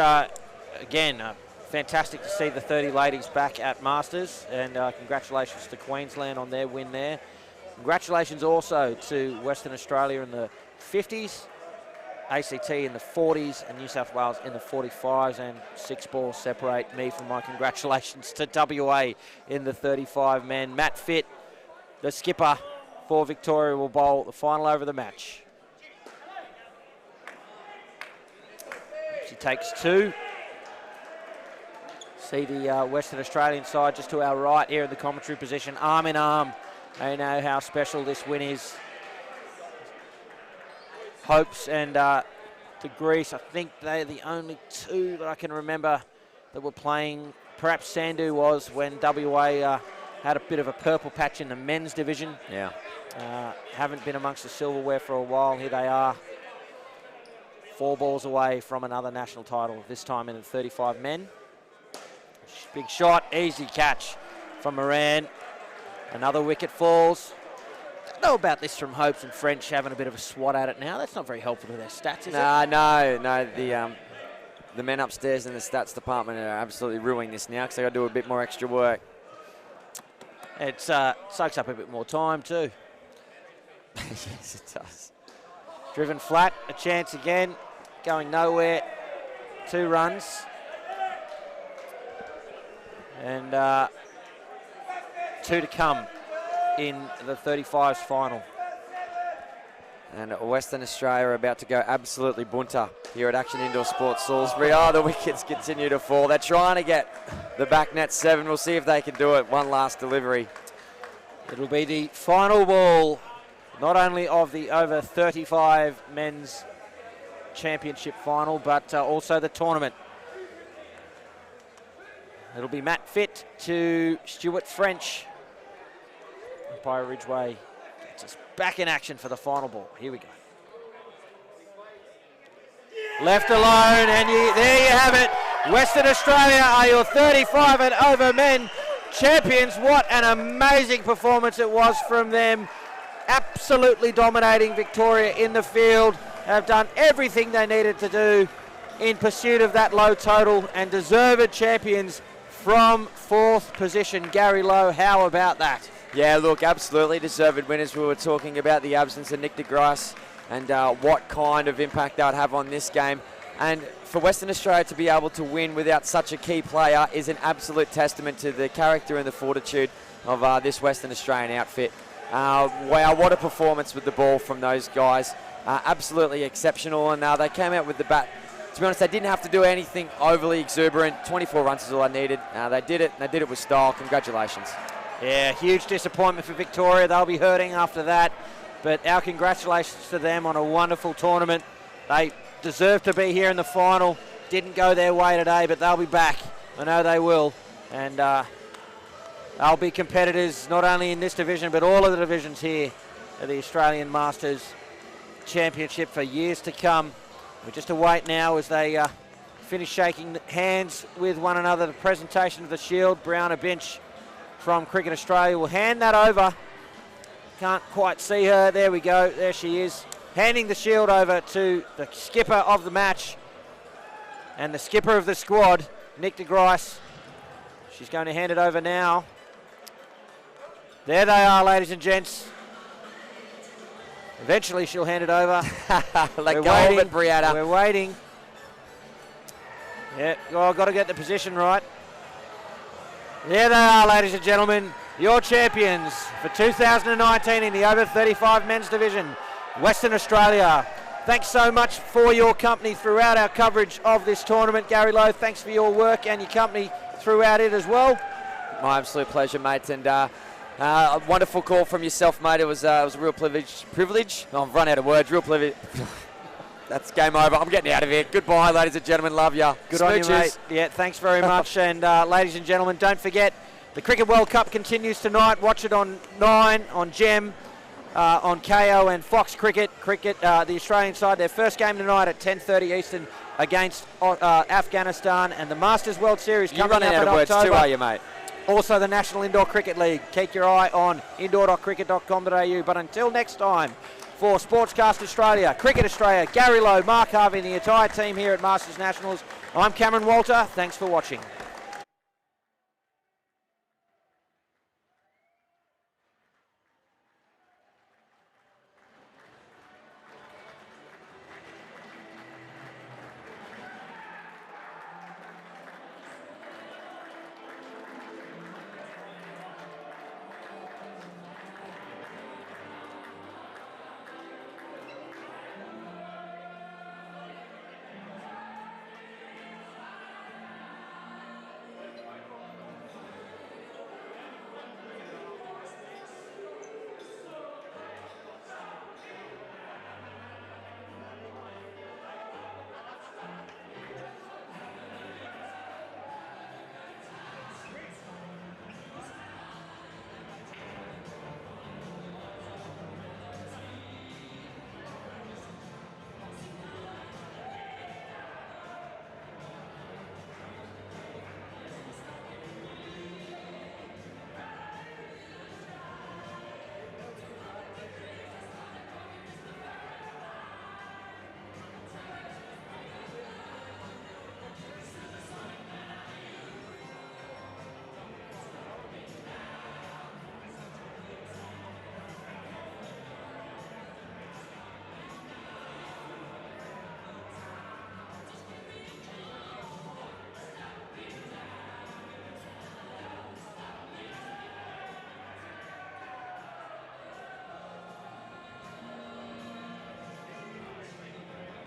again, fantastic to see the 30 ladies back at Masters, and congratulations to Queensland on their win there. Congratulations also to Western Australia in the 50s, ACT in the 40s, and New South Wales in the 45s, and 6 balls separate me from my congratulations to WA in the 35 men. Matt Fitt, the skipper for Victoria, will bowl the final over of the match. She takes 2. See the Western Australian side just to our right here in the commentary position, arm in arm. They know how special this win is. Hopes and to Greece. I think they're the only two that I can remember that were playing. Perhaps Sandu was when WA had a bit of a purple patch in the men's division. Yeah. Haven't been amongst the silverware for a while. Here they are. 4 balls away from another national title, this time in the 35 men. Big shot, easy catch from Moran. Another wicket falls. Don't know about this from Hopes and French having a bit of a swat at it now. That's not very helpful to their stats, is it? No. The men upstairs in the stats department are absolutely ruining this now because they got to do a bit more extra work. It soaks up a bit more time too. Yes, it does. Driven flat, a chance again, going nowhere. 2 runs. And 2 to come in the 35s final. And Western Australia are about to go absolutely bunter here at Action Indoor Sports Salisbury. Oh, the wickets continue to fall. They're trying to get the back net 7. We'll see if they can do it. One last delivery. It'll be the final ball, not only of the over 35 men's championship final, but also the tournament. It'll be Matt Fitt to Stuart French. Umpire Ridgeway gets us back in action for the final ball. Here we go. Left alone, and there you have it. Western Australia are your 35 and over men champions. What an amazing performance it was from them. Absolutely dominating Victoria in the field. Have done everything they needed to do in pursuit of that low total, and deserved champions from 4th position. Gary Lowe, how about that? Yeah, look, absolutely deserved winners. We were talking about the absence of Nick de Grasse and what kind of impact that would have on this game. And for Western Australia to be able to win without such a key player is an absolute testament to the character and the fortitude of this Western Australian outfit. Wow, what a performance with the ball from those guys. Absolutely exceptional, and they came out with the bat. To be honest, they didn't have to do anything overly exuberant. 24 runs is all I needed. They did it, and they did it with style. Congratulations. Yeah, huge disappointment for Victoria. They'll be hurting after that. But our congratulations to them on a wonderful tournament. They deserve to be here in the final. Didn't go their way today, but they'll be back. I know they will. And they'll be competitors not only in this division, but all of the divisions here at the Australian Masters Championship for years to come. We just await now as they finish shaking hands with one another. The presentation of the shield. Browner Bench from Cricket Australia will hand that over. Can't quite see her. There we go. There she is. Handing the shield over to the skipper of the match and the skipper of the squad, Nick de Grasse. She's going to hand it over now. There they are, ladies and gents. Eventually she'll hand it over. Let go of it, Brianna. We're waiting. Yeah, I've got to get the position right. There they are, ladies and gentlemen. Your champions for 2019 in the over 35 men's division, Western Australia. Thanks so much for your company throughout our coverage of this tournament. Gary Lowe, thanks for your work and your company throughout it as well. My absolute pleasure, mate. And a wonderful call from yourself, mate. It was a real privilege. Oh, I've run out of words. Real privilege. That's game over. I'm getting out of here. Goodbye, ladies and gentlemen. Love ya. Good on you, mate. Yeah, thanks very much. And ladies and gentlemen, don't forget, the Cricket World Cup continues tonight. Watch it on 9, on Gem, on KO and Fox Cricket. The Australian side, their first game tonight at 10:30 Eastern against Afghanistan, and the Masters World Series coming up in October. You're running out of words too, are you, mate? Also the National Indoor Cricket League. Keep your eye on indoor.cricket.com.au. But until next time, for Sportscast Australia, Cricket Australia, Gary Lowe, Mark Harvey and the entire team here at Masters Nationals, I'm Cameron Walter. Thanks for watching.